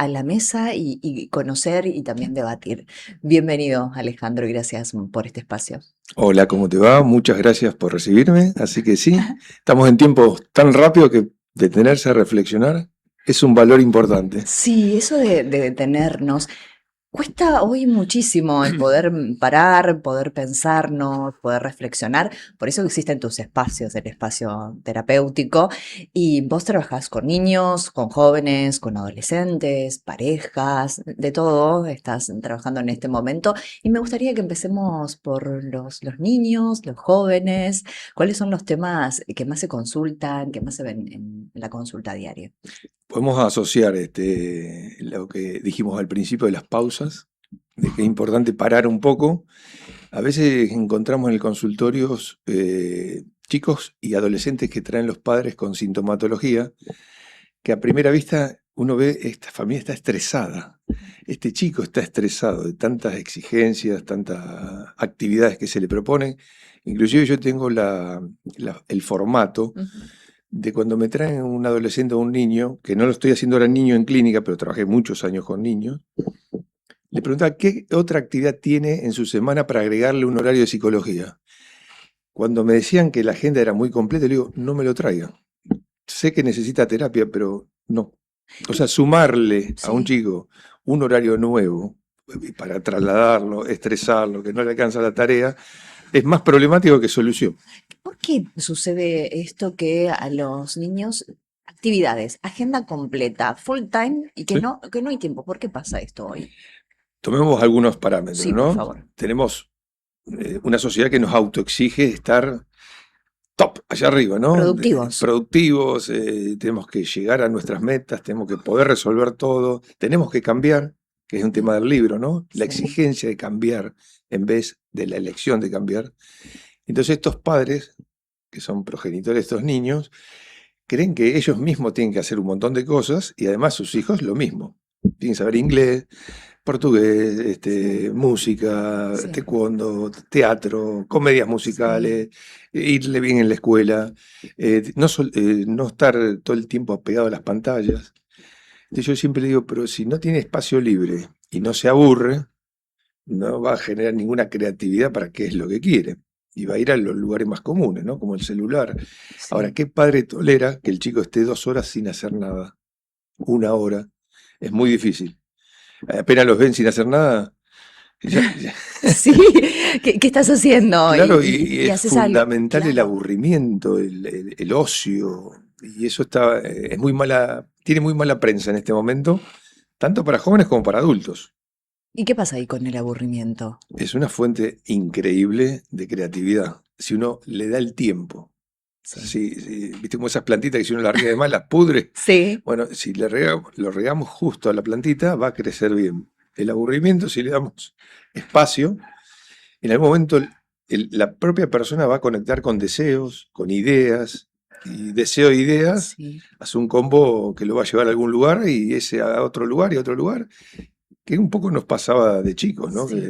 a la mesa y conocer y también debatir. Bienvenido, Alejandro, y gracias por este espacio. Hola, ¿cómo te va? Muchas gracias por recibirme. Así que sí, estamos en tiempos tan rápido que detenerse a reflexionar es un valor importante. Sí, eso de detenernos. Cuesta hoy muchísimo el poder parar, poder pensarnos, poder reflexionar. Por eso existen tus espacios, el espacio terapéutico. Y vos trabajás con niños, con jóvenes, con adolescentes, parejas, de todo. Estás trabajando en este momento. Y me gustaría que empecemos por los niños, los jóvenes. ¿Cuáles son los temas que más se consultan, que más se ven en la consulta diaria? Podemos asociar lo que dijimos al principio de las pausas, de que es importante parar un poco. A veces encontramos en el consultorio chicos y adolescentes que traen los padres con sintomatología, que a primera vista uno ve, esta familia está estresada, este chico está estresado de tantas exigencias, tantas actividades que se le proponen. Inclusive yo tengo el formato Ujú. de cuando me traen un adolescente o un niño, que no lo estoy haciendo ahora niño en clínica, pero trabajé muchos años con niños, le preguntaba qué otra actividad tiene en su semana para agregarle un horario de psicología. Cuando me decían que la agenda era muy completa, le digo, no me lo traiga. Sé que necesita terapia, pero no. O sea, sumarle a un Sí. chico un horario nuevo para trasladarlo, estresarlo, que no le alcanza la tarea, es más problemático que solución. ¿Por qué sucede esto que a los niños, actividades, agenda completa, full time y ¿Sí? que no hay tiempo? ¿Por qué pasa esto hoy? Tomemos algunos parámetros, Sí, por ¿no? favor. Tenemos una sociedad que nos autoexige estar top, allá arriba, ¿no? Productivos. Productivos, tenemos que llegar a nuestras metas, tenemos que poder resolver todo, tenemos que cambiar, que es un tema del libro, ¿no? La Sí, exigencia de cambiar en vez de la elección de cambiar. Entonces estos padres, que son progenitores de estos niños, creen que ellos mismos tienen que hacer un montón de cosas y además sus hijos lo mismo. Tienen que saber inglés, portugués, sí, música, sí, taekwondo, teatro, comedias sí. musicales, irle bien en la escuela, no estar todo el tiempo apegado a las pantallas. Entonces yo siempre digo, pero si no tiene espacio libre y no se aburre, no va a generar ninguna creatividad para qué es lo que quiere. Y va a ir a los lugares más comunes, ¿no? Como el celular. Ahora, Sí. ¿qué padre tolera que el chico esté 2 horas sin hacer nada? 1 hora. Es muy difícil. Apenas los ven sin hacer nada, ya. Sí, ¿qué estás haciendo? Claro, y Y es haces algo. fundamental el Claro. aburrimiento, el ocio, y eso es muy mala, tiene muy mala prensa en este momento, tanto para jóvenes como para adultos. ¿Y qué pasa ahí con el aburrimiento? Es una fuente increíble de creatividad, si uno le da el tiempo. Sí. Sí, viste como esas plantitas que si uno las riega de más las pudre. Sí. Bueno, si lo regamos justo a la plantita, va a crecer bien. El aburrimiento, si le damos espacio, en algún momento la propia persona va a conectar con deseos, con ideas, y deseo e ideas Sí. hace un combo que lo va a llevar a algún lugar y ese a otro lugar y a otro lugar, que un poco nos pasaba de chicos, ¿no? Sí.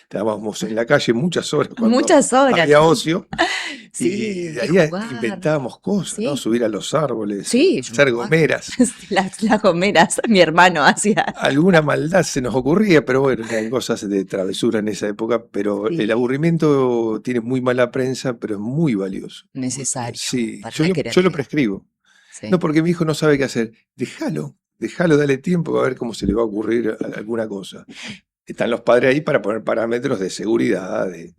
Estábamos en la calle muchas horas cuando Muchas horas. había ocio y Sí, de y ahí jugar. inventábamos cosas, ¿no? Sí. Subir a los árboles, Sí, yo me hacer acuerdo. gomeras. Las gomeras, mi hermano hacía. Alguna maldad se nos ocurría, pero bueno, eran cosas de travesura en esa época, pero el Sí, aburrimiento tiene muy mala prensa, pero es muy valioso. necesario Sí, para yo la yo lo creatividad. prescribo. No Sí. porque mi hijo no sabe qué hacer, déjalo, dale tiempo a ver cómo se le va a ocurrir alguna cosa. Están los padres ahí para poner parámetros de seguridad, de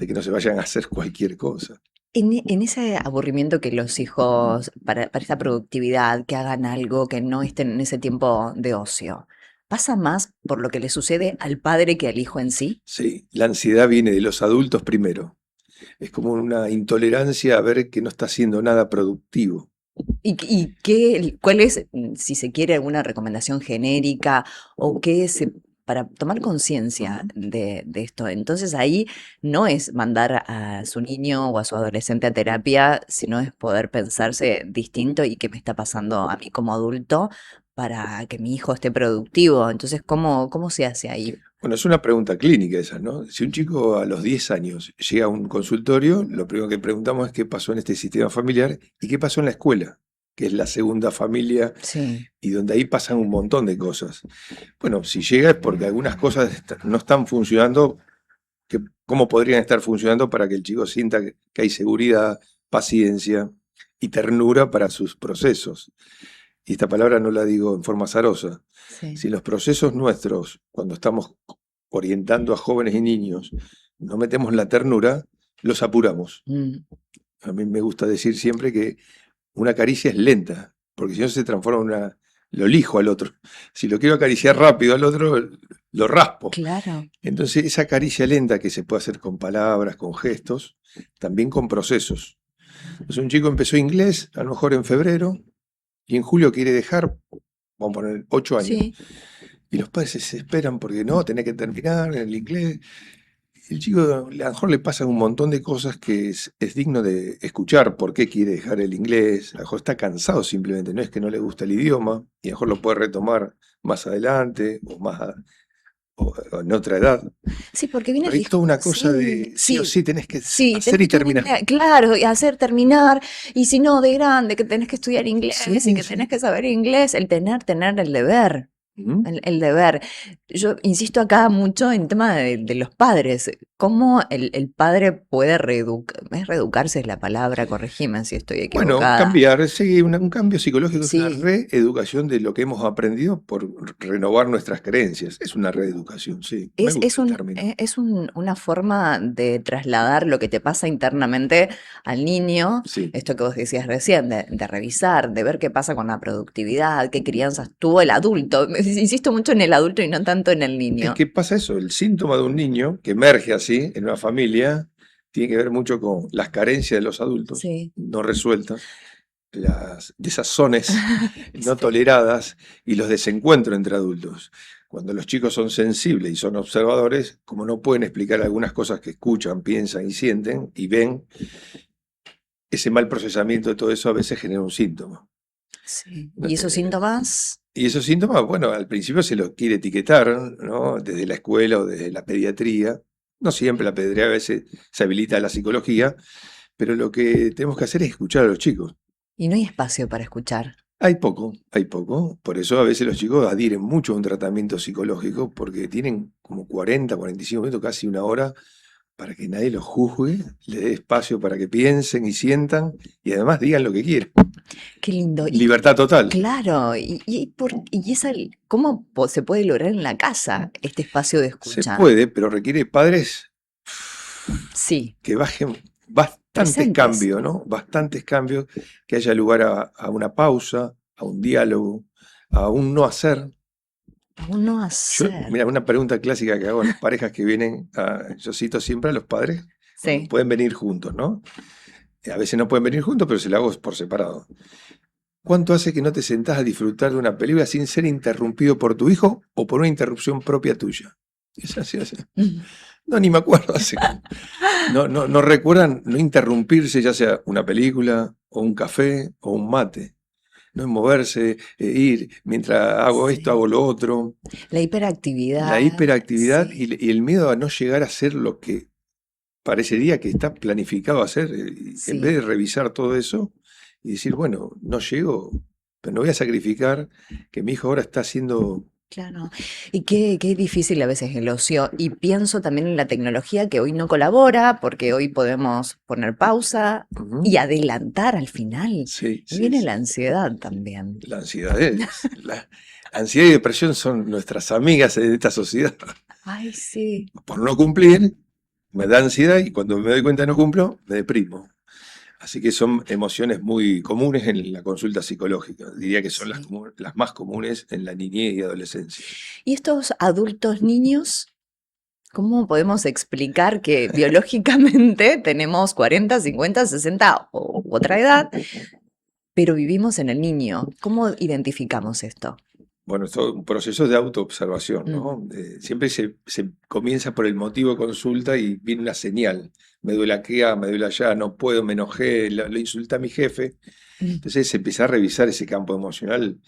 que no se vayan a hacer cualquier cosa. En ese aburrimiento que los hijos, para esa productividad, que hagan algo, que no estén en ese tiempo de ocio, ¿pasa más por lo que le sucede al padre que al hijo en sí? Sí, la ansiedad viene de los adultos primero. Es como una intolerancia a ver que no está haciendo nada productivo. ¿Y qué, cuál es, si se quiere, alguna recomendación genérica o qué se, para tomar conciencia de esto? Entonces ahí no es mandar a su niño o a su adolescente a terapia, sino es poder pensarse distinto y qué me está pasando a mí como adulto para que mi hijo esté productivo. Entonces, ¿cómo se hace ahí? Bueno, es una pregunta clínica esa, ¿no? Si un chico a los 10 años llega a un consultorio, lo primero que preguntamos es qué pasó en este sistema familiar y qué pasó en la escuela. que es la segunda familia, Sí. y donde ahí pasan un montón de cosas. Bueno, si llega es porque algunas cosas no están funcionando, cómo podrían estar funcionando para que el chico sienta que hay seguridad, paciencia y ternura para sus procesos. Y esta palabra no la digo en forma azarosa. Sí. Si los procesos nuestros, cuando estamos orientando a jóvenes y niños, no metemos la ternura, los apuramos. Mm. A mí me gusta decir siempre que una caricia es lenta, porque si no se transforma en una... Lo lijo al otro. Si lo quiero acariciar rápido al otro, lo raspo. Claro. Entonces, esa caricia lenta que se puede hacer con palabras, con gestos, también con procesos. Entonces, un chico empezó inglés, a lo mejor en febrero, y en julio quiere dejar, vamos a poner 8 años. Sí. Y los padres se desesperan porque no, tenés que terminar en el inglés. El chico a lo mejor le pasan un montón de cosas que es digno de escuchar por qué quiere dejar el inglés. A lo mejor está cansado simplemente, no es que no le gusta el idioma, y a lo mejor lo puede retomar más adelante o en otra edad. Sí, porque viene Pero hay toda una cosa sí, de sí o sí, sí tenés que sí, hacer tenés que y estudiar terminar. inglés, claro, y hacer terminar, y si no, de grande, que tenés que estudiar inglés Sí, y que sí. tenés que saber inglés, el tener el deber. Ujú. El deber. Yo insisto acá mucho en tema de los padres. ¿Cómo el padre puede reeducar? ¿Es reeducarse es la palabra? Corregime si estoy Bueno, equivocada. cambiar, sí, un cambio psicológico es una Sí, reeducación de lo que hemos aprendido por renovar nuestras creencias. Es una reeducación, sí. Me gusta el término. es una forma de trasladar lo que te pasa internamente al niño, Sí. esto que vos decías recién, de revisar, de ver qué pasa con la productividad, qué crianzas tuvo el adulto. Insisto mucho en el adulto y no tanto en el Es niño. que pasa eso, el síntoma de un niño que emerge así en una familia tiene que ver mucho con las carencias de los adultos Sí. no resueltas, las desazones no Sí. toleradas y los desencuentros entre adultos. Cuando los chicos son sensibles y son observadores, como no pueden explicar algunas cosas que escuchan, piensan y sienten y ven, ese mal procesamiento de todo eso a veces genera un síntoma. Sí. ¿Y esos síntomas? Y esos síntomas, bueno, al principio se los quiere etiquetar, ¿no? Desde la escuela o desde la pediatría. No siempre la pediatría, a veces se habilita a la psicología, pero lo que tenemos que hacer es escuchar a los chicos. Y no hay espacio para escuchar. Hay poco, hay poco. Por eso a veces los chicos adhieren mucho a un tratamiento psicológico porque tienen como 40, 45 minutos, casi una hora, para que nadie los juzgue, le dé espacio para que piensen y sientan y además digan lo que quieren. Qué lindo. Libertad total. Claro, ¿cómo se puede lograr en la casa este espacio de Se escucha? puede, pero requiere padres Sí, que bajen bastantes presentes. cambios, ¿no? Bastantes cambios, que haya lugar a una pausa, a un diálogo, a un no hacer. Aún no Yo, hacer. mira, una pregunta clásica que hago a las parejas que vienen, yo cito siempre a los padres, cuando Sí. pueden venir juntos, ¿no? A veces no pueden venir juntos, pero se lo hago por separado. ¿Cuánto hace que no te sentás a disfrutar de una película sin ser interrumpido por tu hijo o por una interrupción propia tuya? Es así, así. No, ni me acuerdo. No recuerdan no interrumpirse, ya sea una película o un café o un mate. No es moverse, ir, mientras hago esto, Sí. hago lo otro. La hiperactividad. La hiperactividad Sí, y el miedo a no llegar a ser lo que parecería que está planificado a hacer. En vez sí, de revisar todo eso y decir, bueno, no llego, pero no voy a sacrificar que mi hijo ahora está haciendo... claro. Y qué difícil a veces el ocio. Y pienso también en la tecnología que hoy no colabora, porque hoy podemos poner pausa Ujú. y adelantar al final. Sí, Y sí, viene sí. la ansiedad también. La ansiedad la ansiedad y depresión son nuestras amigas en esta sociedad. Ay, sí. Por no cumplir, me da ansiedad y cuando me doy cuenta que no cumplo, me deprimo. Así que son emociones muy comunes en la consulta psicológica. Diría que son Sí. las más comunes en la niñez y adolescencia. ¿Y estos adultos niños, cómo podemos explicar que biológicamente tenemos 40, 50, 60 u otra edad, pero vivimos en el niño? ¿Cómo identificamos esto? Bueno, es todo un proceso de autoobservación, Mm, ¿no? Siempre se comienza por el motivo de consulta y viene una señal. Me duele acá, me duele allá, no puedo, me enojé, lo insulté a mi jefe. mm. Entonces se empieza a revisar ese campo emocional.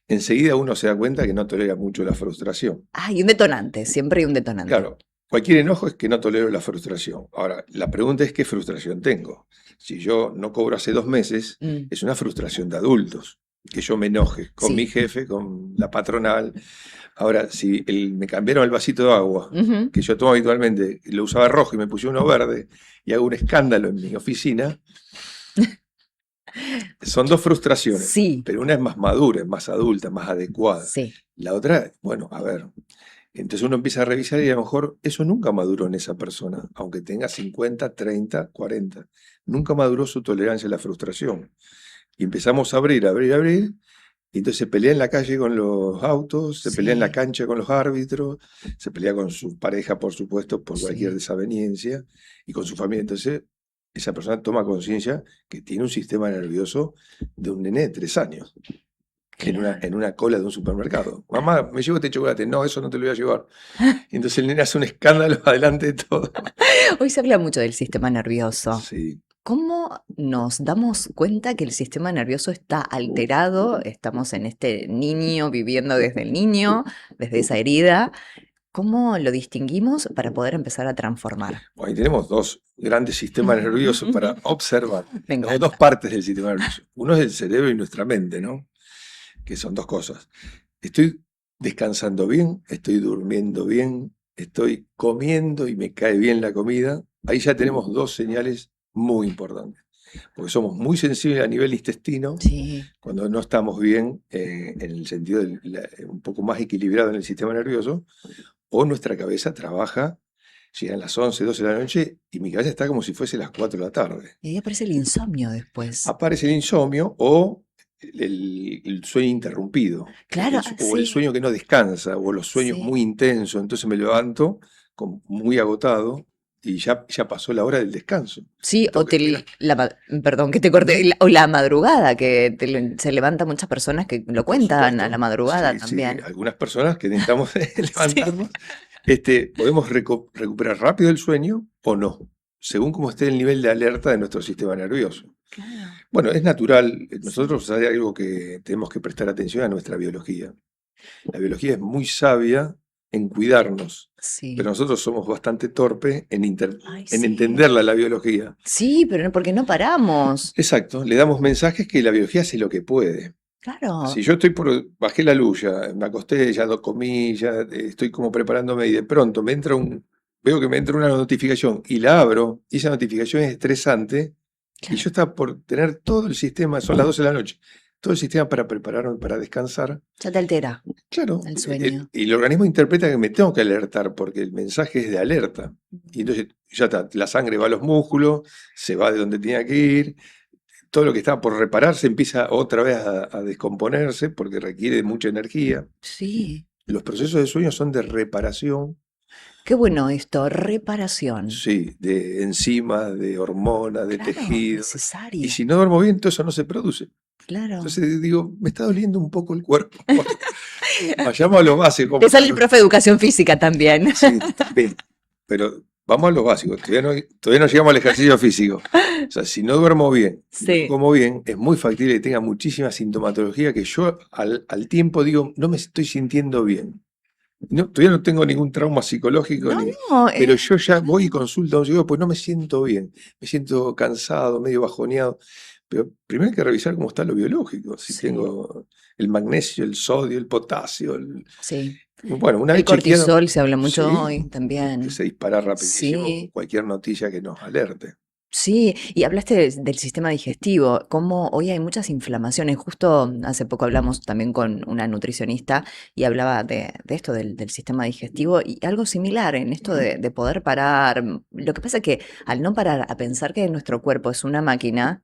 Enseguida uno se da cuenta que no tolera mucho la frustración. Ah, y un detonante, siempre hay un detonante. Claro, Cualquier enojo es que no tolero la frustración. Ahora, la pregunta es qué frustración tengo. Si yo no cobro hace 2 meses, Mm, es una frustración de adultos. Que yo me enoje con mi sí. jefe, con la patronal. Ahora, si me cambiaron el vasito de agua, Ujú. que yo tomo habitualmente, lo usaba rojo y me puse uno verde, y hago un escándalo en mi oficina, son dos frustraciones, Sí, pero una es más madura, es más adulta, más adecuada. sí. La otra, bueno, a ver, entonces uno empieza a revisar y a lo mejor eso nunca maduró en esa persona, aunque tenga 50, 30, 40. Nunca maduró su tolerancia a la frustración. Y empezamos a abrir, abrir, abrir, y entonces se pelea en la calle con los autos, se pelea en la Sí, cancha con los árbitros, se pelea con su pareja, por supuesto, por cualquier sí. desaveniencia, y con su familia. Entonces, esa persona toma conciencia que tiene un sistema nervioso de un nené de 3 años Claro. en una cola de un supermercado. Mamá, me llevo este chocolate. No, eso no te lo voy a llevar. Y entonces el nene hace un escándalo adelante de todo. Hoy se habla mucho del sistema nervioso. Sí. ¿Cómo nos damos cuenta que el sistema nervioso está alterado? Estamos en este niño viviendo desde el niño, desde esa herida. ¿Cómo lo distinguimos para poder empezar a transformar? Bueno, ahí tenemos dos grandes sistemas nerviosos para observar. Me O dos encanta. partes del sistema nervioso. Uno es el cerebro y nuestra mente, ¿no? Que son dos cosas. Estoy descansando bien, estoy durmiendo bien, estoy comiendo y me cae bien la comida. Ahí ya tenemos dos señales muy importantes. Porque somos muy sensibles a nivel intestino, Sí, cuando no estamos bien en el sentido un poco más equilibrado en el sistema nervioso, o nuestra cabeza trabaja, llegan las 11, 12 de la noche y mi cabeza está como si fuese las 4 de la tarde. y ahí aparece el insomnio después. Aparece el insomnio o el sueño interrumpido, Claro, o el sí, sueño que no descansa, o los sueños sí. muy intensos, entonces me levanto muy agotado y ya pasó la hora del descanso. Sí, Tengo que esperar. perdón que te corté, o la madrugada, que se levantan muchas personas que lo Por cuentan a la supuesto, madrugada sí, sí, también. algunas personas que necesitamos Sí, levantarnos, podemos recuperar rápido el sueño o no, según cómo esté el nivel de alerta de nuestro sistema nervioso. claro. Bueno, es natural, Sí, nosotros hay algo que tenemos que prestar atención a nuestra biología. La biología es muy sabia en cuidarnos, pero sí. nosotros somos bastante torpes Ay, en sí. entenderla la biología. Sí, pero no, porque no paramos. Exacto, le damos mensajes que la biología hace lo que puede. Si Claro. yo bajé la luz, ya me acosté, ya comí, ya estoy como preparándome y de pronto veo que me entra una notificación y la abro, y esa notificación es estresante y Claro, yo estaba por tener todo el sistema, son las 12 de la noche, todo el sistema para prepararme para descansar. ya te altera Claro, el sueño. y el organismo interpreta que me tengo que alertar porque el mensaje es de alerta. Y entonces ya está, la sangre va a los músculos, se va de donde tenía que ir, todo lo que estaba por repararse empieza otra vez a descomponerse porque requiere mucha energía. Sí. Los procesos de sueño son de reparación, Qué bueno esto, reparación. sí, de enzimas, de hormonas, de Claro, tejidos. Y necesaria. si no duermo bien, todo eso no se produce. Claro. Entonces digo, me está doliendo un poco el cuerpo. Vayamos a lo básico. Te sale el profe de educación física también. Sí, bien, pero vamos a lo básico. Todavía no llegamos al ejercicio físico. O sea, si no duermo bien y no Sí. como bien, es muy factible que tenga muchísima sintomatología que yo al tiempo digo, no me estoy sintiendo bien. No, todavía no tengo ningún trauma psicológico, No, no, pero yo ya voy y claro. consulto a un psicólogo, pues no me siento bien. Me siento cansado, medio bajoneado. Pero primero hay que revisar cómo está lo biológico. Si Sí, tengo el magnesio, el sodio, el potasio. sí. Bueno, una vez El chequeado, cortisol se habla mucho sí, hoy que también. se dispara rapidísimo con Sí, cualquier noticia que nos alerte. sí. Y hablaste del sistema digestivo, cómo hoy hay muchas inflamaciones. Justo hace poco hablamos también con una nutricionista y hablaba de esto del sistema digestivo y algo similar en esto de poder parar. Lo que pasa es que al no parar a pensar que nuestro cuerpo es una máquina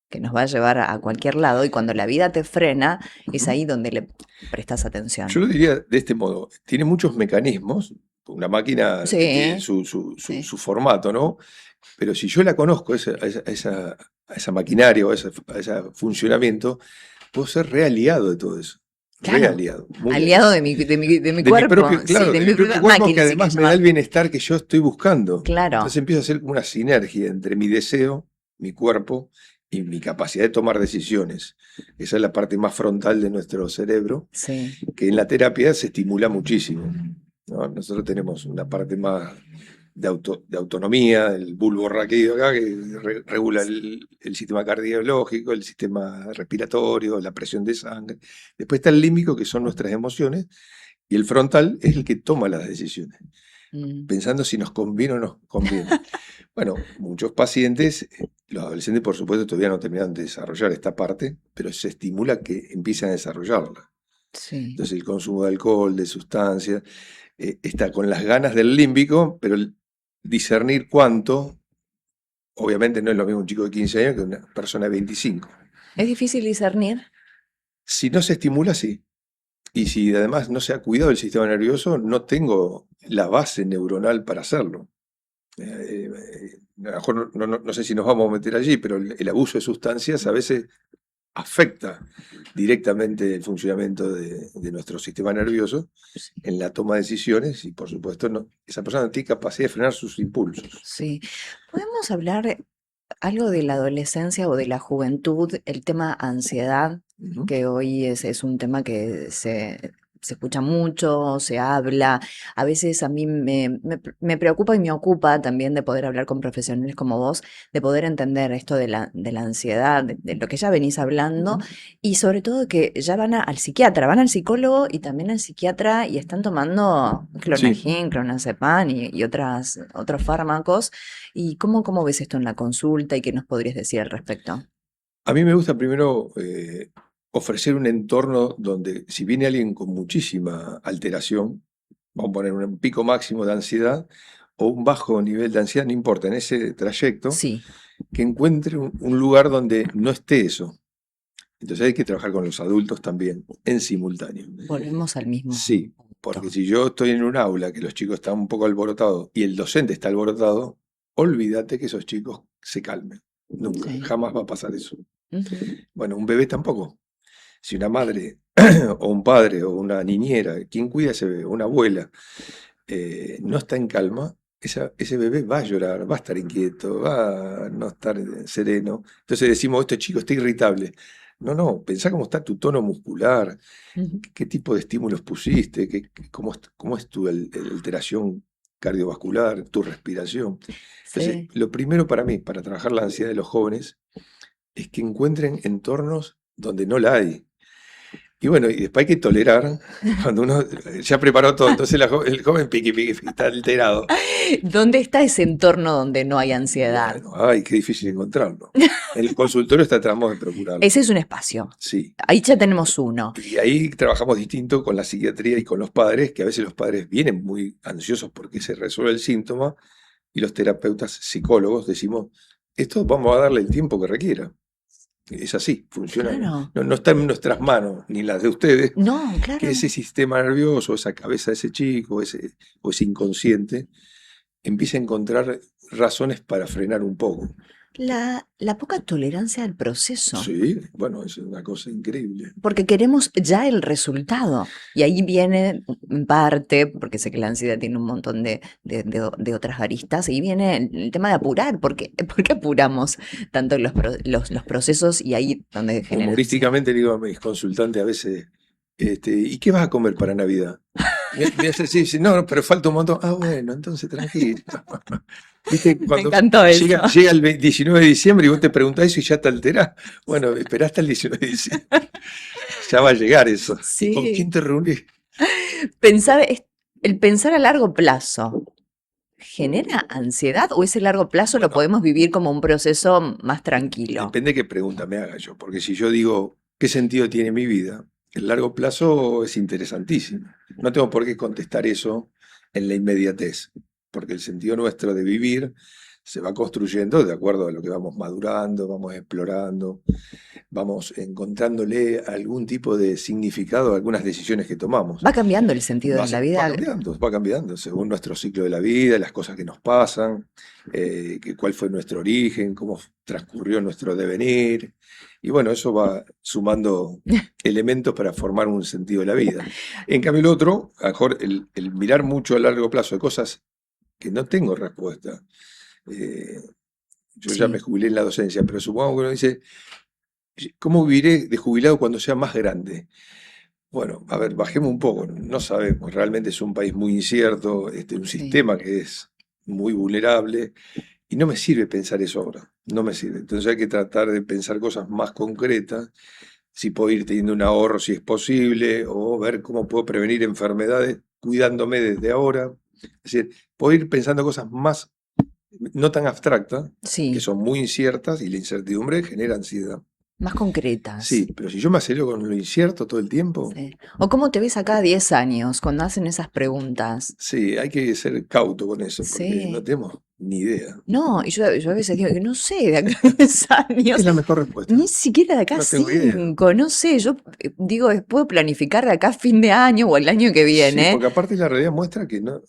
que nos va a llevar a cualquier lado y cuando la vida te frena, es Ujú. ahí donde le prestas Yo atención. lo diría de este modo, tiene muchos mecanismos, una máquina tiene Sí, su sí. formato, ¿no? Pero si yo la conozco, a esa maquinaria o a ese funcionamiento, puedo ser realiado de todo eso. Claro, Realiado, muy aliado aliado. de mi De mi cuerpo, propio, sí, claro, de de mi mi propio propia cuerpo que máquina, si quieres además me da el llamarlo. bienestar que yo estoy buscando. Entonces Claro, empiezo a hacer una sinergia entre mi deseo, mi cuerpo y mi capacidad de tomar decisiones. Esa es la parte más frontal de nuestro cerebro, sí. que en la terapia se estimula muchísimo. ¿no? Nosotros tenemos una parte más de autonomía, el bulbo raquídeo acá, que regula el sistema cardiológico, el sistema respiratorio, la presión de sangre. Después está el límbico, que son nuestras emociones, y el frontal es el que toma las decisiones, Mm, pensando si nos conviene o no nos conviene. Bueno, muchos pacientes, los adolescentes por supuesto todavía no terminan de desarrollar esta parte, pero se estimula que empiecen a desarrollarla. sí, Entonces el consumo de alcohol, de sustancias, está con las ganas del límbico, pero el discernir cuánto, obviamente no es lo mismo un chico de 15 años que una persona de 25. es difícil discernir. Si no se estimula, sí. Y si además no se ha cuidado el sistema nervioso, no tengo la base neuronal para hacerlo. A lo mejor no sé si nos vamos a meter allí, pero el abuso de sustancias a veces afecta directamente el funcionamiento de nuestro sistema nervioso en la toma de decisiones y por supuesto esa persona no tiene capacidad de frenar sus impulsos. Sí. ¿Podemos hablar algo de la adolescencia o de la juventud, el tema ansiedad, Ujú. que hoy es un tema que se escucha mucho, se habla? A veces a mí me preocupa y me ocupa también de poder hablar con profesionales como vos, de poder entender esto de la ansiedad, de lo que ya venís hablando, Ujú. y sobre todo que ya al psiquiatra, van al psicólogo y también al psiquiatra y están tomando Sí, clonazepam, clonazepam y otros fármacos. ¿Y cómo ves esto en la consulta y qué nos podrías decir al respecto? a mí me gusta primero ofrecer un entorno donde si viene alguien con muchísima alteración, vamos a poner un pico máximo de ansiedad o un bajo nivel de ansiedad, no importa, en ese trayecto, Sí, que encuentre un lugar donde no esté eso. Entonces hay que trabajar con los adultos también, en simultáneo. volvemos al mismo Sí, porque punto. si yo estoy en un aula que los chicos están un poco alborotados y el docente está alborotado, olvídate que esos chicos se calmen. Nunca, Sí. jamás va a pasar eso. Ujú. Bueno, un bebé tampoco. Si una madre o un padre o una niñera, quien cuida a ese bebé, una abuela, no está en calma, ese bebé va a llorar, va a estar inquieto, va a no estar sereno. Entonces decimos, este chico está irritable. No, no, pensá cómo está tu tono muscular, Ujú. qué tipo de estímulos pusiste, cómo es tu alteración cardiovascular, tu respiración. Entonces, Sí. lo primero para mí, para trabajar la ansiedad de los jóvenes, es que encuentren entornos donde no la hay. Y bueno, y después hay que tolerar cuando uno ya preparó todo, entonces el joven piqui, está alterado. ¿Dónde está ese entorno donde no hay ansiedad? Bueno, ay, qué difícil encontrarlo. En el consultorio tratamos de procurarlo, Ese es un espacio. sí. Ahí ya tenemos uno. Y ahí trabajamos distinto con la psiquiatría y con los padres, que a veces los padres vienen muy ansiosos porque se resuelve el síntoma, y los terapeutas psicólogos decimos, esto vamos a darle el tiempo que requiera. Es así, funciona. Claro. No está en nuestras manos, ni las de ustedes, No, que claro. ese sistema nervioso, esa cabeza de ese chico, o ese inconsciente, empiece a encontrar razones para frenar un poco. La poca tolerancia al proceso. Sí, bueno, es una cosa increíble. Porque queremos ya el resultado. Y ahí viene en parte, porque sé que la ansiedad tiene un montón de otras aristas, y viene el tema de apurar. ¿Por qué apuramos tanto los procesos y ahí donde genera ansiedad? Humorísticamente le digo a mis consultantes a veces, ¿y qué vas a comer para Navidad? Me hace así, dice, no, no, pero falta un montón. Ah, bueno, entonces tranquilo. Viste, Me cuando encantó eso. llega el 19 de diciembre y vos te preguntás eso y ya te alterás. Bueno, esperá hasta el 19 de diciembre. Ya va a llegar eso. ¿Y con quién Sí, te reunís? el pensar a largo plazo, ¿genera ansiedad o ese largo plazo lo Bueno, podemos vivir como un proceso más tranquilo? depende qué pregunta me haga yo, porque si yo digo, ¿qué sentido tiene mi vida? El largo plazo es interesantísimo. No tengo por qué contestar eso en la inmediatez, porque el sentido nuestro de vivir se va construyendo de acuerdo a lo que vamos madurando, vamos explorando, vamos encontrándole algún tipo de significado a algunas decisiones que tomamos. Va cambiando el sentido de la vida. Va cambiando según nuestro ciclo de la vida, las cosas que nos pasan, cuál fue nuestro origen, cómo transcurrió nuestro devenir. Y bueno, eso va sumando elementos para formar un sentido de la vida. En cambio, el otro, a lo mejor el mirar mucho a largo plazo de cosas que no tengo respuesta. eh, yo ya me Sí, jubilé en la docencia, pero supongo que uno dice, ¿cómo viviré de jubilado cuando sea más grande? Bueno, a ver, bajemos un poco, no sabemos, realmente es un país muy incierto, un Sí, sistema que es muy vulnerable y no me sirve pensar eso ahora, no me sirve. Entonces hay que tratar de pensar cosas más concretas, si puedo ir teniendo un ahorro si es posible, o ver cómo puedo prevenir enfermedades cuidándome desde ahora. Es decir, puedo ir pensando cosas más, no tan abstractas, que sí, son muy inciertas y la incertidumbre genera ansiedad. más concretas. Sí, pero si yo me acelero con lo incierto todo el tiempo, Sí. ¿O cómo te ves acá a 10 años cuando hacen esas preguntas? sí, hay que ser cauto con eso, porque no Sí. tenemos ni idea. No, y yo a veces digo que no sé, de acá a 10 años, Es la mejor respuesta. ni siquiera de acá a No tengo idea. 5, no sé, yo digo, puedo planificar de acá a fin de año o el año que Sí, viene. porque aparte la realidad muestra que no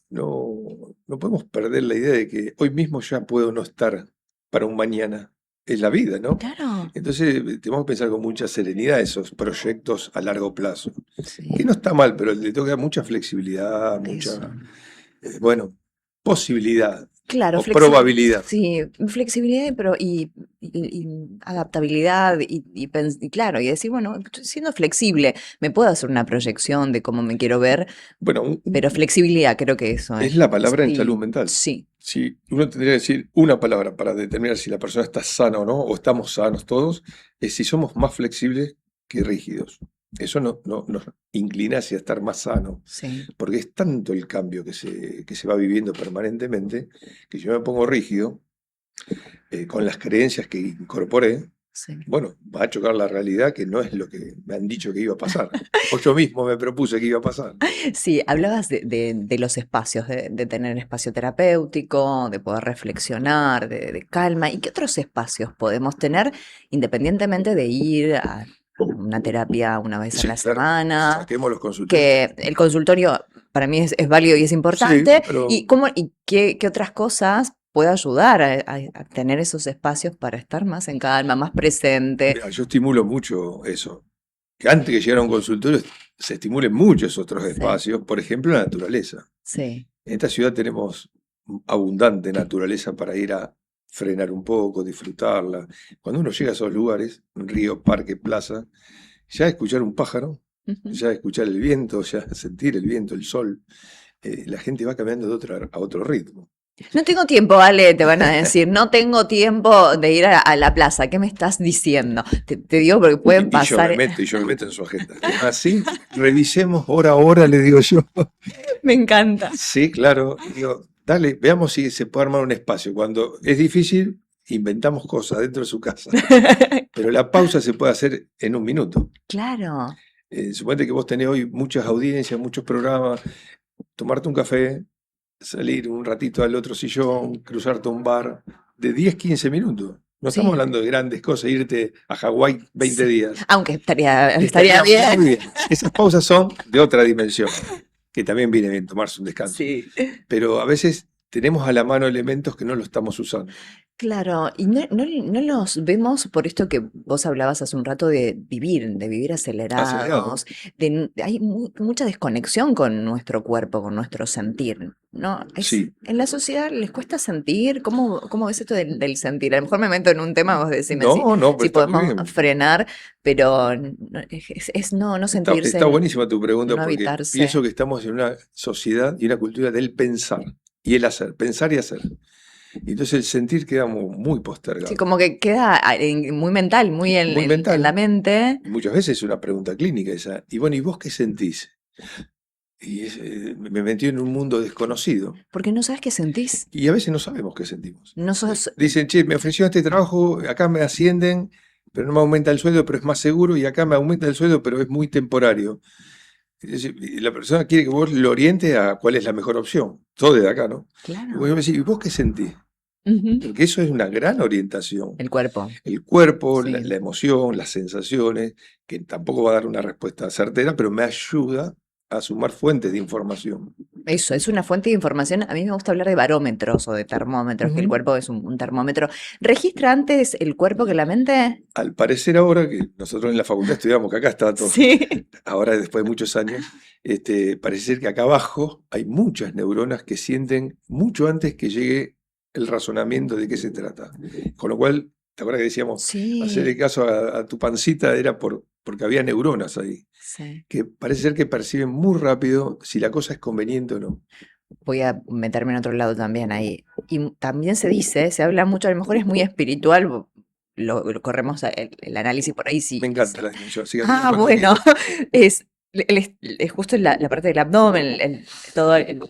podemos perder la idea de que hoy mismo ya puedo no estar para un mañana. Es la vida, ¿no? Claro, Entonces tenemos que pensar con mucha serenidad esos proyectos a largo plazo. Que sí, no está mal, pero le toca mucha flexibilidad, eso. mucha, bueno, posibilidad Claro, o probabilidad. sí, flexibilidad y adaptabilidad y claro, y decir, bueno, estoy siendo flexible, me puedo hacer una proyección de cómo me quiero ver, Bueno, pero flexibilidad creo que eso es es. la palabra en salud Sí, mental. sí, Si uno tendría que decir una palabra para determinar si la persona está sana o no, o estamos sanos todos, es si somos más flexibles que rígidos. Eso nos inclina hacia estar más sano, sí, porque es tanto el cambio que se va viviendo permanentemente, que si yo me pongo rígido, con las creencias que incorporé, sí. bueno, va a chocar la realidad que no es lo que me han dicho que iba a pasar. O yo mismo me propuse que iba a pasar. Sí, hablabas de los espacios, de tener espacio terapéutico, de poder reflexionar, de calma. ¿Y qué otros espacios podemos tener independientemente de ir a una terapia una vez a Sí, la claro. semana? Saquemos los consultorios. Que el consultorio para mí es válido y es Sí, importante. pero ¿Y qué otras cosas puede ayudar a tener esos espacios para estar más en calma, más presente? mira, yo estimulo mucho eso. Que antes que llegara a un consultorio se estimulen muchos otros Sí, espacios, por ejemplo, la naturaleza. sí, En esta ciudad tenemos abundante naturaleza para ir a frenar un poco, disfrutarla. Cuando uno llega a esos lugares, un río, parque, plaza, ya escuchar un pájaro, ujú. ya escuchar el viento, ya sentir el viento, el sol, la gente va cambiando a otro ritmo. No tengo tiempo, Ale, te van a decir, no tengo tiempo de ir a la plaza. ¿Qué me estás diciendo? Te digo porque pueden pasar. Y yo me meto en su agenda. Así, revisemos hora a hora, le digo yo. Me encanta. Sí, claro. Digo, dale, veamos si se puede armar un espacio. Cuando es difícil, inventamos cosas dentro de su casa. Pero la pausa se puede hacer en un minuto. Claro, Suponete que vos tenés hoy muchas audiencias, muchos programas, tomarte un café, salir un ratito al otro sillón, cruzarte a un bar, de 10, 15 minutos. No estamos sí, hablando de grandes cosas, irte a Hawái 20 sí. días. Aunque estaría Estaría bien. muy bien. Esas pausas son de otra dimensión, que también viene bien tomarse un descanso. Sí. Pero a veces tenemos a la mano elementos que no lo estamos usando. Claro, y no los vemos por esto que vos hablabas hace un rato de vivir Acelerado. acelerados, hay mucha desconexión con nuestro cuerpo, con nuestro sentir, ¿no? Sí. En la sociedad les cuesta sentir, ¿cómo ves esto del sentir? A lo mejor me meto en un tema, vos decime No, pero si está muy podemos bien. frenar, pero no sentirse, Está buenísima tu pregunta no porque habitarse. pienso que estamos en una sociedad y una cultura del pensar y el hacer, pensar y hacer. Y entonces el sentir queda muy Sí, postergado, como que queda muy mental, muy muy en la mental. mente. Y muchas veces es una pregunta clínica esa. Y bueno, ¿y vos qué sentís? Y me metí en un mundo desconocido. Porque no sabes qué sentís. Y a veces no sabemos qué sentimos. No sos. Dicen, che, me ofreció este trabajo, acá me ascienden, pero no me aumenta el sueldo, pero es más seguro, y acá me aumenta el sueldo, pero es muy temporario. Es decir, y la persona quiere que vos lo oriente a cuál es la mejor opción. Todo desde acá, ¿no? Y Claro. vos me decís, ¿y vos qué sentís? Ujú. Porque eso es una gran orientación. El cuerpo. El cuerpo, Sí. la emoción, las sensaciones, que tampoco va a dar una respuesta certera, pero me ayuda a sumar fuentes de información. Eso, es una fuente de información. A mí me gusta hablar de barómetros o de termómetros, que el Ujú. cuerpo es un termómetro. ¿Registra antes el cuerpo que la mente? Al parecer ahora, que nosotros en la facultad estudiamos que acá está todo, Sí. ahora después de muchos años, parece ser que acá abajo hay muchas neuronas que sienten mucho antes que llegue el razonamiento de qué se trata. Con lo cual ¿Te acuerdas que decíamos, hacerle Sí, caso a tu pancita era porque había neuronas ahí, sí. que parece ser que perciben muy rápido si la cosa es conveniente o no. Voy a meterme en otro lado también ahí. Y también se dice, se habla mucho, a lo mejor es muy espiritual, lo corremos el análisis por ahí, Me sí. encanta la dimensión, así que Ah, bueno, es, es justo la parte del abdomen, todo el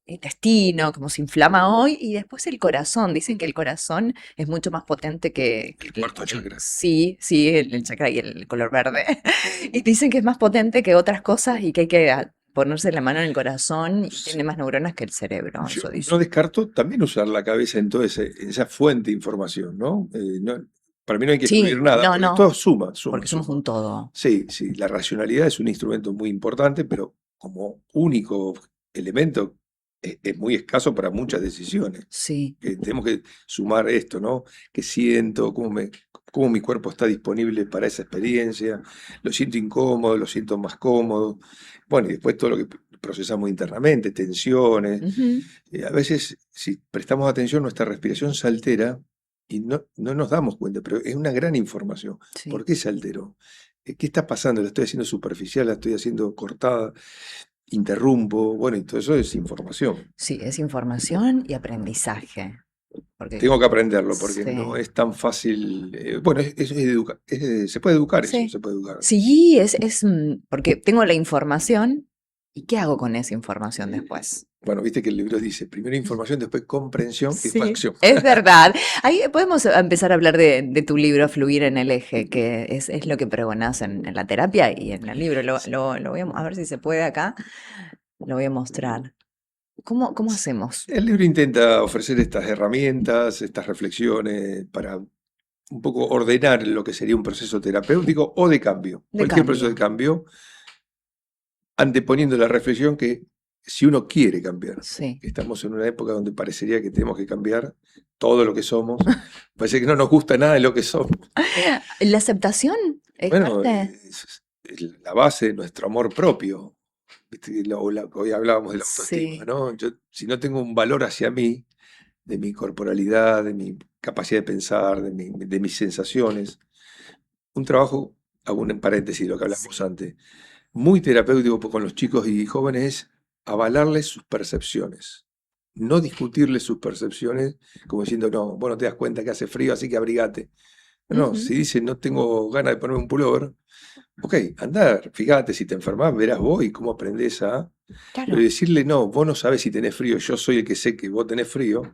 intestino, como se inflama hoy, y después el corazón. Dicen que el corazón es mucho más potente el cuarto chakra. sí, sí, el chakra y el color verde. Y dicen que es más potente que otras cosas y que hay que ponerse la mano en el corazón y tiene Sí. más neuronas que el cerebro, Yo eso no dicen. descarto también usar la cabeza en toda esa fuente de información, ¿no? Para mí no hay que excluir Sí, nada, no, porque todo no, suma, suma, porque somos suma. un todo. Sí, sí, la racionalidad es un instrumento muy importante, pero como único elemento es muy escaso para muchas decisiones. Sí. Que tenemos que sumar esto, ¿no? ¿Qué siento? Cómo mi cuerpo está disponible para esa experiencia? ¿Lo siento incómodo? ¿Lo siento más cómodo? Bueno, y después todo lo que procesamos internamente, tensiones. Ujú, A veces, si prestamos atención, nuestra respiración se altera y no nos damos cuenta, pero es una gran información. ¿Por sí. qué se alteró? ¿Qué está pasando? ¿La estoy haciendo superficial? ¿La estoy haciendo cortada? ¿Interrumpo? Bueno, y todo eso es información. Sí, es información y aprendizaje. Porque Tengo que aprenderlo porque no sí, es tan fácil. Bueno, se puede educar eso, sí. se puede educar. Sí, porque tengo la información y ¿qué hago con esa información después? Bueno, viste que el libro dice primero información, después comprensión y después Sí, acción. es verdad. Ahí podemos empezar a hablar de tu libro Fluir en el Eje, que es lo que pregonás en la terapia y en el libro. Lo voy a ver si se puede acá. Lo voy a mostrar. ¿Cómo hacemos? El libro intenta ofrecer estas herramientas, estas reflexiones para un poco ordenar lo que sería un proceso terapéutico o de cambio. De Cualquier proceso cambio. de cambio, anteponiendo la reflexión que si uno quiere cambiar, Sí. que estamos en una época donde parecería que tenemos que cambiar todo lo que somos, parece que no nos gusta nada de lo que somos. ¿La aceptación es Bueno, parte? es la base de nuestro amor propio. ¿Viste? Hoy hablábamos de la autoestima, Sí. ¿no? Yo, si no tengo un valor hacia mí, de mi corporalidad, de mi capacidad de pensar, de mis sensaciones, un trabajo, hago un paréntesis de lo que hablamos Sí. antes, muy terapéutico con los chicos y jóvenes es avalarles sus percepciones. No discutirles sus percepciones como diciendo, no, vos no te das cuenta que hace frío, así que abrigate. No, Ujú, si dicen no tengo ganas de ponerme un pullover, ok, andar, fíjate, si te enfermas, verás vos y cómo aprendés a. Pero claro. decirle, no, vos no sabés si tenés frío, yo soy el que sé que vos tenés frío, es,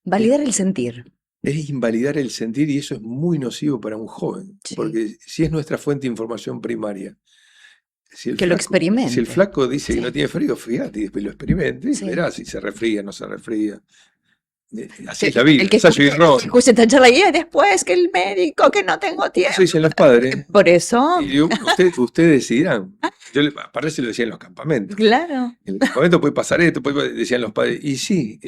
Validar el sentir. es invalidar el sentir y eso es muy nocivo para un joven, Sí. porque si es nuestra fuente de información primaria, Que lo si el experimente. flaco dice que no Sí, tiene frío, fíjate, y después lo experimente y sí. verás si se resfría, no se resfría. Así Que- es la El vida, que ensayo y escuche, el error. que escuche esta charla y después que el médico, que no tengo Eso tiempo. dicen los padres. Por eso, Y digo, bueno, ustedes decidirán. Aparte se lo decía en los campamentos. claro, En el campamento puede pasar esto, decían los padres. Y sí,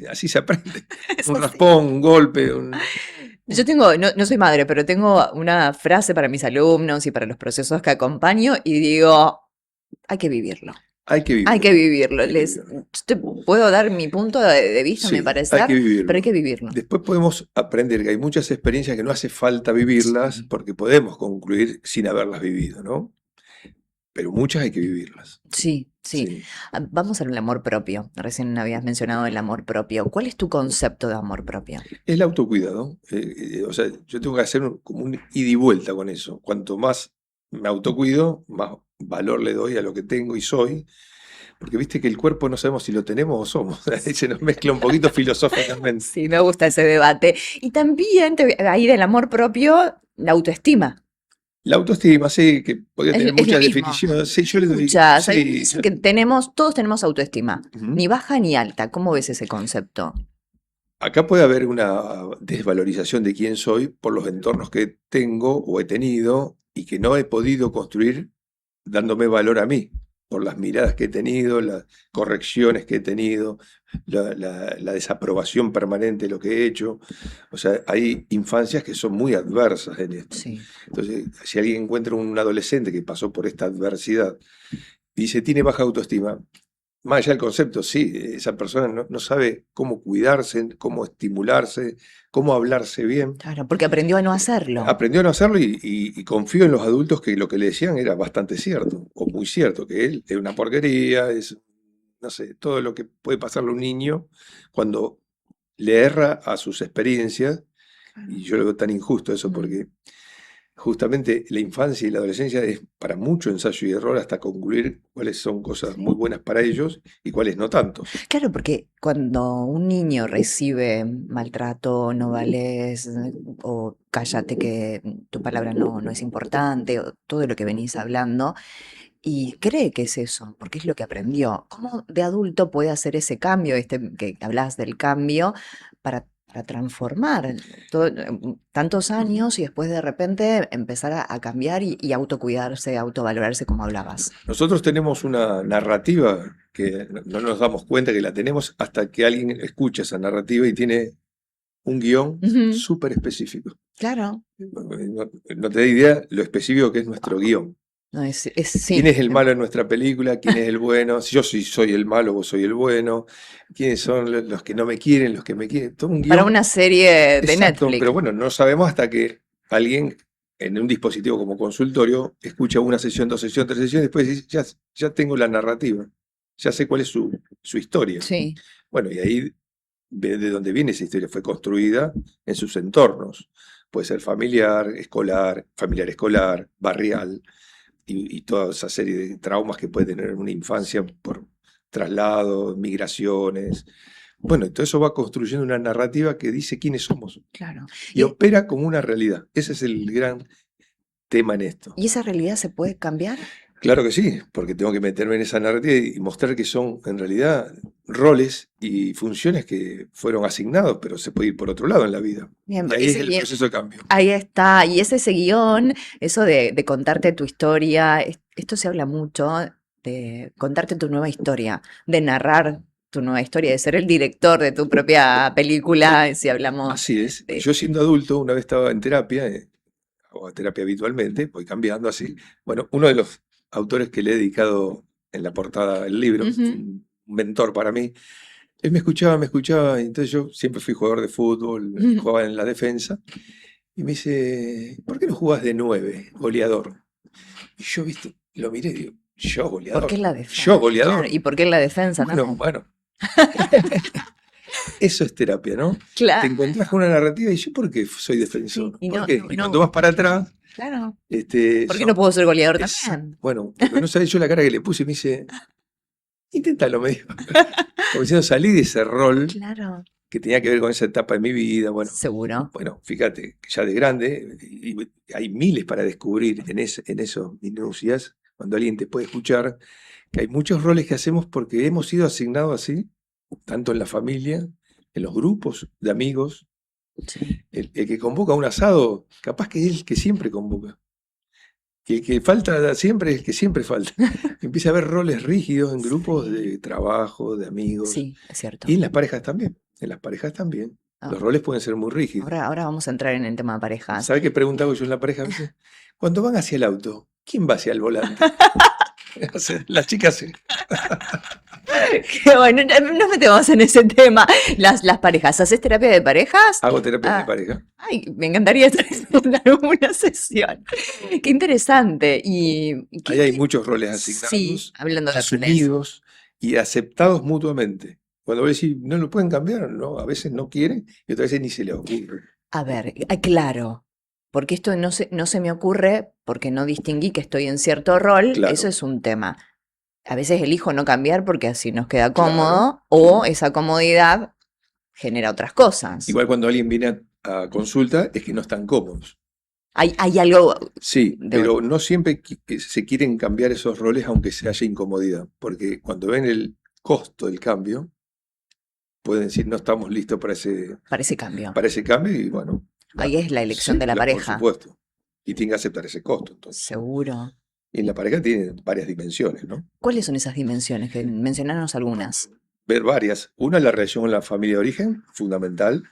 así se aprende. es Un así. raspón, un golpe, Yo tengo, no soy madre, pero tengo una frase para mis alumnos y para los procesos que acompaño y digo, hay que vivirlo. hay que Hay que vivirlo. vivirlo. Hay que Yo vivirlo. te puedo dar mi punto de vista, mi Sí, hay que parecer, pero hay que vivirlo. vivirlo. Después podemos aprender que hay muchas experiencias que no hace falta vivirlas Sí. porque podemos concluir sin haberlas vivido, ¿no? Pero muchas hay que vivirlas. Sí, sí. Sí. Vamos al amor propio. Recién habías mencionado el amor propio. ¿Cuál es tu concepto de amor propio? El autocuidado. O sea, yo tengo que hacer como un ida y vuelta con eso. Cuanto más me autocuido, más valor le doy a lo que tengo y soy. Porque viste que el cuerpo no sabemos si lo tenemos o somos. Ahí se nos mezcla un poquito filosóficamente. Sí, me gusta ese debate. Y también ahí del amor propio, la autoestima. La autoestima, sí, que podría tener Es lo muchas mismo. definiciones. Sí, yo le doy. Muchas. Sí. Dicen que todos tenemos autoestima, Ujú. ni baja ni alta. ¿Cómo ves ese concepto? Acá puede haber una desvalorización de quién soy por los entornos que tengo o he tenido y que no he podido construir dándome valor a mí, por las miradas que he tenido, las correcciones que he tenido, la desaprobación permanente de lo que he hecho. O sea, hay infancias que son muy adversas en esto. Sí. Entonces, si alguien encuentra un adolescente que pasó por esta adversidad y dice, tiene baja autoestima, más allá del concepto, sí, esa persona no sabe cómo cuidarse, cómo estimularse, cómo hablarse bien. Claro, porque aprendió a no hacerlo. Aprendió a no hacerlo y confió en los adultos que lo que le decían era bastante cierto, o muy cierto, que él es una porquería, es, no sé, todo lo que puede pasarle a un niño cuando le erra a sus experiencias, y yo lo veo tan injusto eso, Mm. porque justamente la infancia y la adolescencia es para mucho ensayo y error hasta concluir cuáles son cosas muy Sí. buenas para ellos y cuáles no tanto. Claro, porque cuando un niño recibe maltrato, no vales, o cállate que tu palabra no es importante, o todo lo que venís hablando, y cree que es eso, porque es lo que aprendió. ¿Cómo de adulto puede hacer ese cambio, este que hablas del cambio, para transformar tantos años y después de repente empezar a cambiar y autocuidarse, autovalorarse como hablabas? Nosotros tenemos una narrativa que no nos damos cuenta que la tenemos hasta que alguien escucha esa narrativa y tiene un guión Ujú, súper específico. claro. No te da idea lo específico que es nuestro guión. No, ¿Quién sí, es el malo en nuestra película? ¿Quién es el bueno? Si yo soy el malo, vos soy el bueno. ¿Quiénes son los que no me quieren, los que me quieren? Todo un para guión. una serie de Exacto, pero Netflix. bueno, no sabemos hasta que alguien en un dispositivo como consultorio escucha una sesión, dos sesiones, tres sesiones, y después dice, ya tengo la narrativa, ya sé cuál es su historia. Sí, Bueno, y ahí ve de dónde viene esa historia, fue construida en sus entornos. Puede ser familiar escolar, barrial, y toda esa serie de traumas que puede tener una infancia por traslados, migraciones. Bueno, todo eso va construyendo una narrativa que dice quiénes somos claro. y opera como una realidad. Ese es el gran tema en esto. ¿Y esa realidad se puede cambiar? Claro que sí, porque tengo que meterme en esa narrativa y mostrar que son en realidad roles y funciones que fueron asignados, pero se puede ir por otro lado en la vida. Bien, Y ahí es el proceso de cambio. ahí está. Y es ese guión, eso de contarte tu historia, esto se habla mucho de contarte tu nueva historia, de narrar tu nueva historia, de ser el director de tu propia película, si hablamos Así es. de... Yo siendo adulto, una vez estaba en terapia, hago terapia habitualmente, voy cambiando así. Bueno, uno de los autores que le he dedicado en la portada del libro, Ujú, un mentor para mí, él me escuchaba, y entonces yo siempre fui jugador de fútbol, ujú. jugaba en la defensa, y me dice, ¿por qué no jugás de 9 goleador? Y yo, viste, lo miré y digo, ¿yo ¿Por qué goleador? la ¿Yo defensa? Claro, goleador? ¿y por qué la defensa Bueno, también? bueno, eso es terapia, ¿no? Te Claro, encontrás con una narrativa y yo, ¿por qué soy sí, defensor? y ¿Por no, qué? no, Y cuando no, vas para atrás, claro. ¿Por qué no son puedo ser goleador exacto. también? Bueno, porque no sabes yo la cara que le puse y me dice, inténtalo, me dijo. Como diciendo, salí de ese rol Claro, que tenía que ver con esa etapa de mi vida. seguro. Bueno, fíjate, que ya de grande, y hay miles para descubrir en esos minucias, cuando alguien te puede escuchar, que hay muchos roles que hacemos porque hemos sido asignados así, tanto en la familia, en los grupos de amigos. Sí. El que convoca un asado, capaz que es el que siempre convoca. Que el que falta siempre es el que siempre falta. Empieza a haber roles rígidos en grupos Sí, de trabajo, de amigos, sí, es y cierto. en las parejas también. En las parejas también. Ah, Los roles pueden ser muy rígidos. ahora vamos a entrar en el tema de parejas. ¿Sabe qué preguntaba yo en la pareja a veces? Cuando van hacia el auto, ¿quién va hacia el volante? O sea, las chicas sí. Que bueno, no nos metemos en ese tema. Las parejas, ¿haces terapia de parejas? Hago terapia de Ah, pareja. ay, me encantaría estar en alguna sesión. Qué interesante. Y Ahí hay muchos roles sí, asignados, hablando de roles. asumidos y aceptados mutuamente. Cuando vos decís, no lo pueden cambiar, no, a veces no quieren y otras veces ni se les ocurre. A ver, claro, porque esto no se me ocurre porque no distinguí que estoy en cierto rol, eso Claro, es un tema. A veces elijo no cambiar porque así nos queda claro. cómodo o esa comodidad genera otras cosas. Igual cuando alguien viene a consulta es que no están cómodos. Hay algo Sí, de... pero no siempre se quieren cambiar esos roles aunque se haya incomodidad, porque cuando ven el costo del cambio, pueden decir no estamos listos para ese cambio. para ese cambio y bueno, Ahí es la elección sí, de la por pareja, supuesto. Y tienen que aceptar ese costo entonces. seguro. Y en la pareja tiene varias dimensiones, ¿no? ¿Cuáles son esas dimensiones? Que mencionanos algunas. Ver varias. Una es la relación con la familia de origen, fundamental,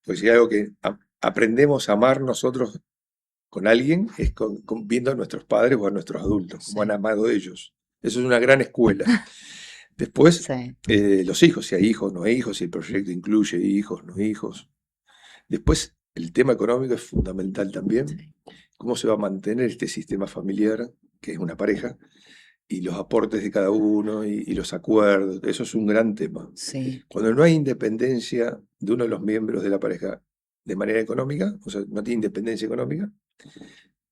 pues si hay algo que aprendemos a amar nosotros con alguien es viendo a nuestros padres o a nuestros adultos, como han Sí. amado ellos. Eso es una gran escuela. Después, Sí, los hijos, si hay hijos, no hay hijos, si el proyecto incluye hijos, no hijos. Después, el tema económico es fundamental también. sí, Cómo se va a mantener este sistema familiar, que es una pareja, y los aportes de cada uno y los acuerdos. Eso es un gran tema. sí. Cuando no hay independencia de uno de los miembros de la pareja de manera económica, o sea, no tiene independencia económica,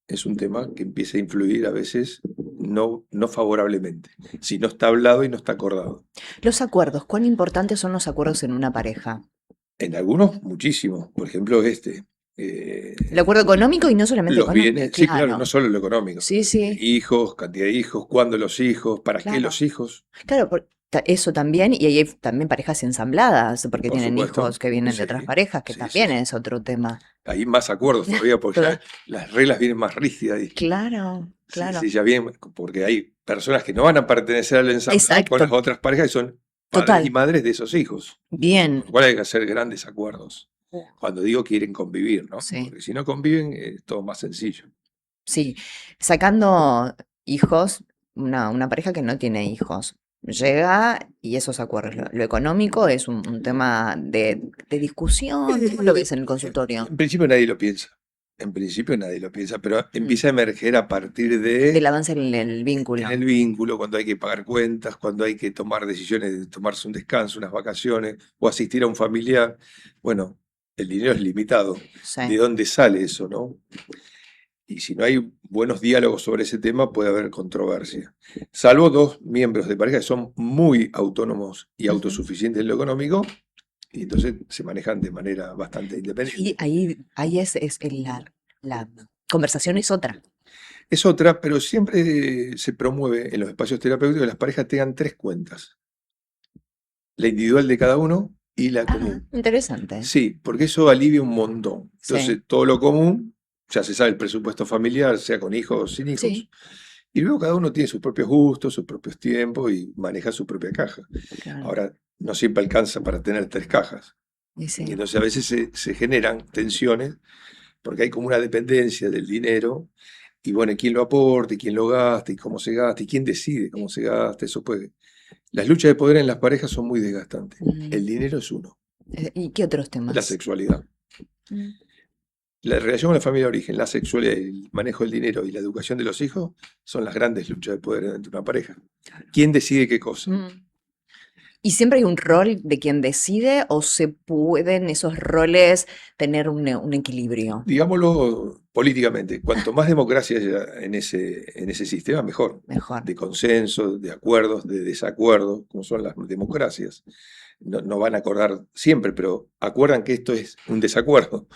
es un tema que empieza a influir a veces no favorablemente, si no está hablado y no está acordado. Los acuerdos, ¿cuán importantes son los acuerdos en una pareja? En algunos, muchísimo. Por ejemplo, eh, El acuerdo económico y no solamente los económico, bienes, sí, claro, no claro. solo lo económico. Sí, sí, Hijos, cantidad de hijos, cuándo los hijos, para qué claro. los hijos, Claro, eso también, y ahí hay también parejas ensambladas, porque por tienen supuesto. hijos que vienen de otras Sí, parejas, que sí, sí, también sí. es otro tema. Hay más acuerdos todavía porque Cla- ya las reglas vienen más rígidas. Claro, Sí, claro. sí, ya vienen, porque hay personas que no van a pertenecer al ensamblado con Exacto, las otras parejas que son padres y total. madres de esos hijos. Bien. Con lo cual hay que hacer grandes acuerdos. Cuando digo quieren convivir, ¿no? Sí, Porque si no conviven, es todo más sencillo. sí. Sacando hijos, una pareja que no tiene hijos. Llega y esos acuerdos. Lo económico es un tema de discusión. ¿Cómo lo ves en el consultorio? En principio nadie lo piensa. En principio nadie lo piensa, pero Mm, empieza a emerger a partir Del de avance en el en vínculo. el vínculo, cuando hay que pagar cuentas, cuando hay que tomar decisiones de tomarse un descanso, unas vacaciones o asistir a un familiar. Bueno, el dinero es limitado. ¿De Sí. dónde sale eso, no? Y si no hay buenos diálogos sobre ese tema, puede haber controversia. Salvo dos miembros de pareja que son muy autónomos y Ujú. autosuficientes en lo económico, y entonces se manejan de manera bastante Y independiente. ahí la conversación es otra. Es otra, pero siempre se promueve en los espacios terapéuticos que las parejas tengan tres cuentas: la individual de cada uno y la Ah, común. interesante. Sí, porque eso alivia un montón. Sí, Entonces, todo lo común, ya se sabe el presupuesto familiar, sea con hijos o sin hijos, sí, y luego cada uno tiene sus propios gustos, sus propios tiempos y maneja su propia caja. claro. Ahora, no siempre alcanza para tener tres cajas. Y Y sí. entonces a veces se generan tensiones porque hay como una dependencia del dinero. Y bueno, ¿quién lo aporta? ¿Y quién lo gasta? ¿Y cómo se gasta? ¿Y quién decide cómo se gasta? Eso puede. Las luchas de poder en las parejas son muy desgastantes. Mm, El dinero es uno. ¿Y qué otros La temas? sexualidad. Mm, La relación con la familia de origen, la sexualidad, el manejo del dinero y la educación de los hijos son las grandes luchas de poder entre una pareja. claro. ¿Quién decide qué cosa? Mm. ¿Y siempre hay un rol de quien decide o se pueden esos roles tener un equilibrio? Digámoslo políticamente, cuanto más democracia haya en ese sistema, mejor. Mejor. De consenso, de acuerdos, de desacuerdos, como son las democracias. No van a acordar siempre, pero acuerdan que esto es un desacuerdo.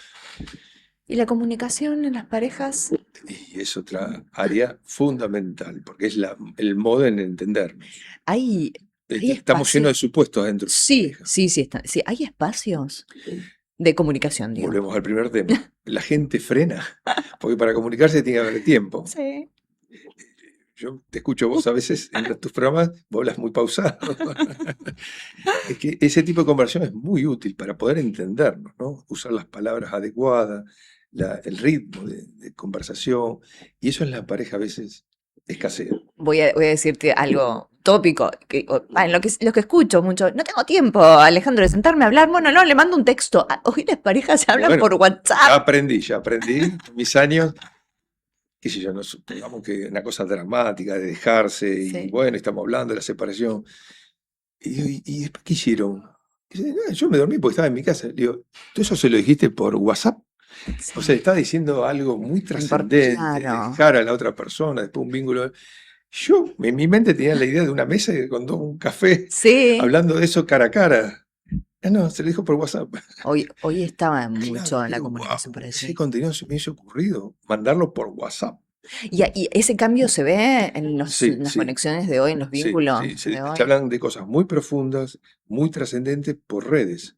¿Y la comunicación en las parejas? Y es otra área fundamental, porque es el modo en entendernos. ¿Hay, hay Estamos llenos de espacios? supuestos dentro de la Sí, pareja. sí, sí, está, sí. Hay espacios de comunicación, digo. Volvemos al primer tema. La gente frena, porque para comunicarse tiene que haber tiempo. Sí. Yo te escucho vos a veces en tus programas, vos hablas muy pausado. Es que ese tipo de conversación es muy útil para poder entendernos, ¿no? Usar las palabras adecuadas, el ritmo de conversación, y eso en la pareja a veces escasea. Voy a decirte algo tópico, en lo que escucho mucho. No tengo tiempo, Alejandro, de sentarme a hablar. Bueno, no, le mando un texto. Hoy las parejas se hablan Bueno, por WhatsApp. ya aprendí en mis años, qué sé yo, no supongamos que una cosa dramática de dejarse, y Sí, bueno, estamos hablando de la separación. Y después, ¿qué hicieron? Dice, "No, yo me dormí porque estaba en mi casa". Le digo, ¿tú eso se lo dijiste por WhatsApp? O sea, sí. está diciendo algo muy trascendente, Claro. dejar a la otra persona, después un vínculo. Yo en mi mente tenía la idea de una mesa con un café, Sí. hablando de eso cara a cara. Ah, no, se lo dijo por WhatsApp. Hoy estaba Claro, mucho en la digo, comunicación por wow, ese allí. contenido se me hizo ocurrido, mandarlo por WhatsApp. Y ese cambio se ve en Sí, las sí, conexiones de hoy, en los sí, vínculos sí. de Se hoy. hablan de cosas muy profundas, muy trascendentes por redes.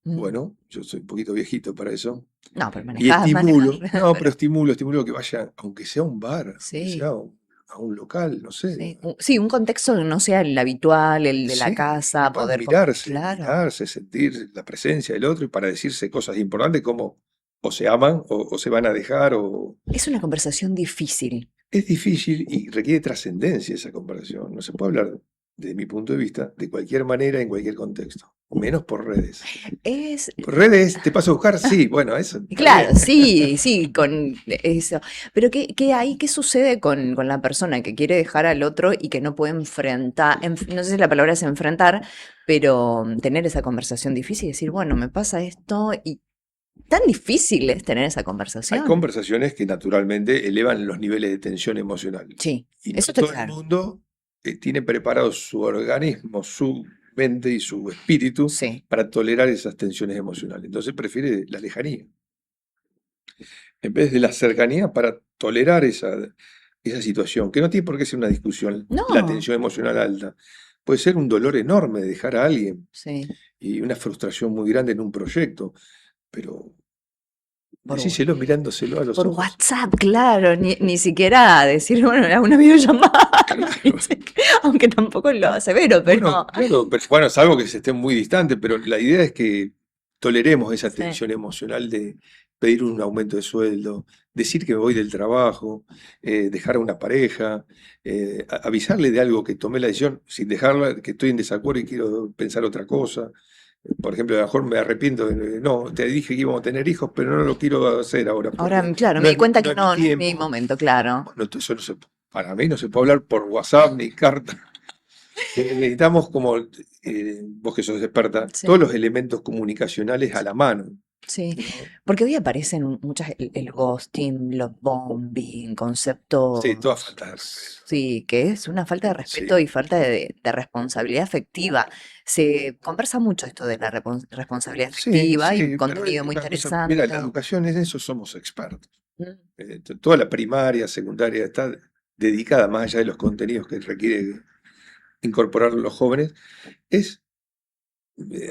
Mm. Bueno, yo soy un poquito viejito para eso. No, pero Y manejar, estimulo, no, pero pero estimulo que vaya, aunque sea a un bar, aunque sea sí. a un local, no sé. Sí, sí, un contexto que no sea el habitual, el de la Sí, y casa, puedan poder, claro, mirarse, sentir la presencia del otro y para decirse cosas importantes como o se aman o se van a dejar o... es una conversación difícil. Es difícil y requiere trascendencia esa conversación. No se puede hablar desde mi punto de vista, de cualquier manera, en cualquier contexto. Menos por redes. Es, ¿Por redes te paso a buscar? Sí, bueno, eso está claro, bien. sí, sí, con eso. Pero ¿qué sucede con la persona que quiere dejar al otro y que no puede enfrentar, no sé si la palabra es enfrentar, pero tener esa conversación difícil y decir, bueno, me pasa esto y tan difícil es tener esa Hay conversación. conversaciones que naturalmente elevan los niveles de tensión emocional. Sí, Y eso no está todo el claro. mundo tiene preparado su organismo, su mente y su espíritu Sí, para tolerar esas tensiones emocionales. Entonces prefiere la lejanía. En vez de la cercanía para tolerar esa situación, que no tiene por qué ser una discusión, la no, tensión emocional alta. Puede ser un dolor enorme de dejar a alguien sí, y una frustración muy grande en un proyecto, pero por, decíselo mirándoselo a los por ojos. WhatsApp, claro, ni siquiera decir, bueno, era una videollamada, ni Claro. aunque tampoco lo asevero, pero Bueno, claro, pero bueno, es algo que se esté muy distante, pero la idea es que toleremos esa sí. tensión emocional de pedir un aumento de sueldo, decir que me voy del trabajo, dejar a una pareja, avisarle de algo que tomé la decisión sin dejarla, que estoy en desacuerdo y quiero pensar otra cosa. Por ejemplo, a lo mejor me arrepiento no, te dije que íbamos a tener hijos, pero no lo quiero hacer ahora Ahora, porque claro, me di cuenta no que es mi no es mi tiempo. momento, claro. Bueno, eso no para mí no se puede hablar por WhatsApp ni carta. Necesitamos como, vos que sos experta, todos Sí, los elementos comunicacionales a la mano, sí. ¿no? Porque hoy aparecen muchas, el ghosting, los bombing, Sí, toda conceptos, falta de respeto. sí, que es una falta de respeto Sí, y falta de responsabilidad afectiva. Se conversa mucho esto de la responsabilidad sí, afectiva y sí, pero es contenido muy una cosa, mira, la interesante. educación en eso somos expertos. Mm, Toda la primaria, secundaria está dedicada, más allá de los contenidos que requiere incorporar los jóvenes, es,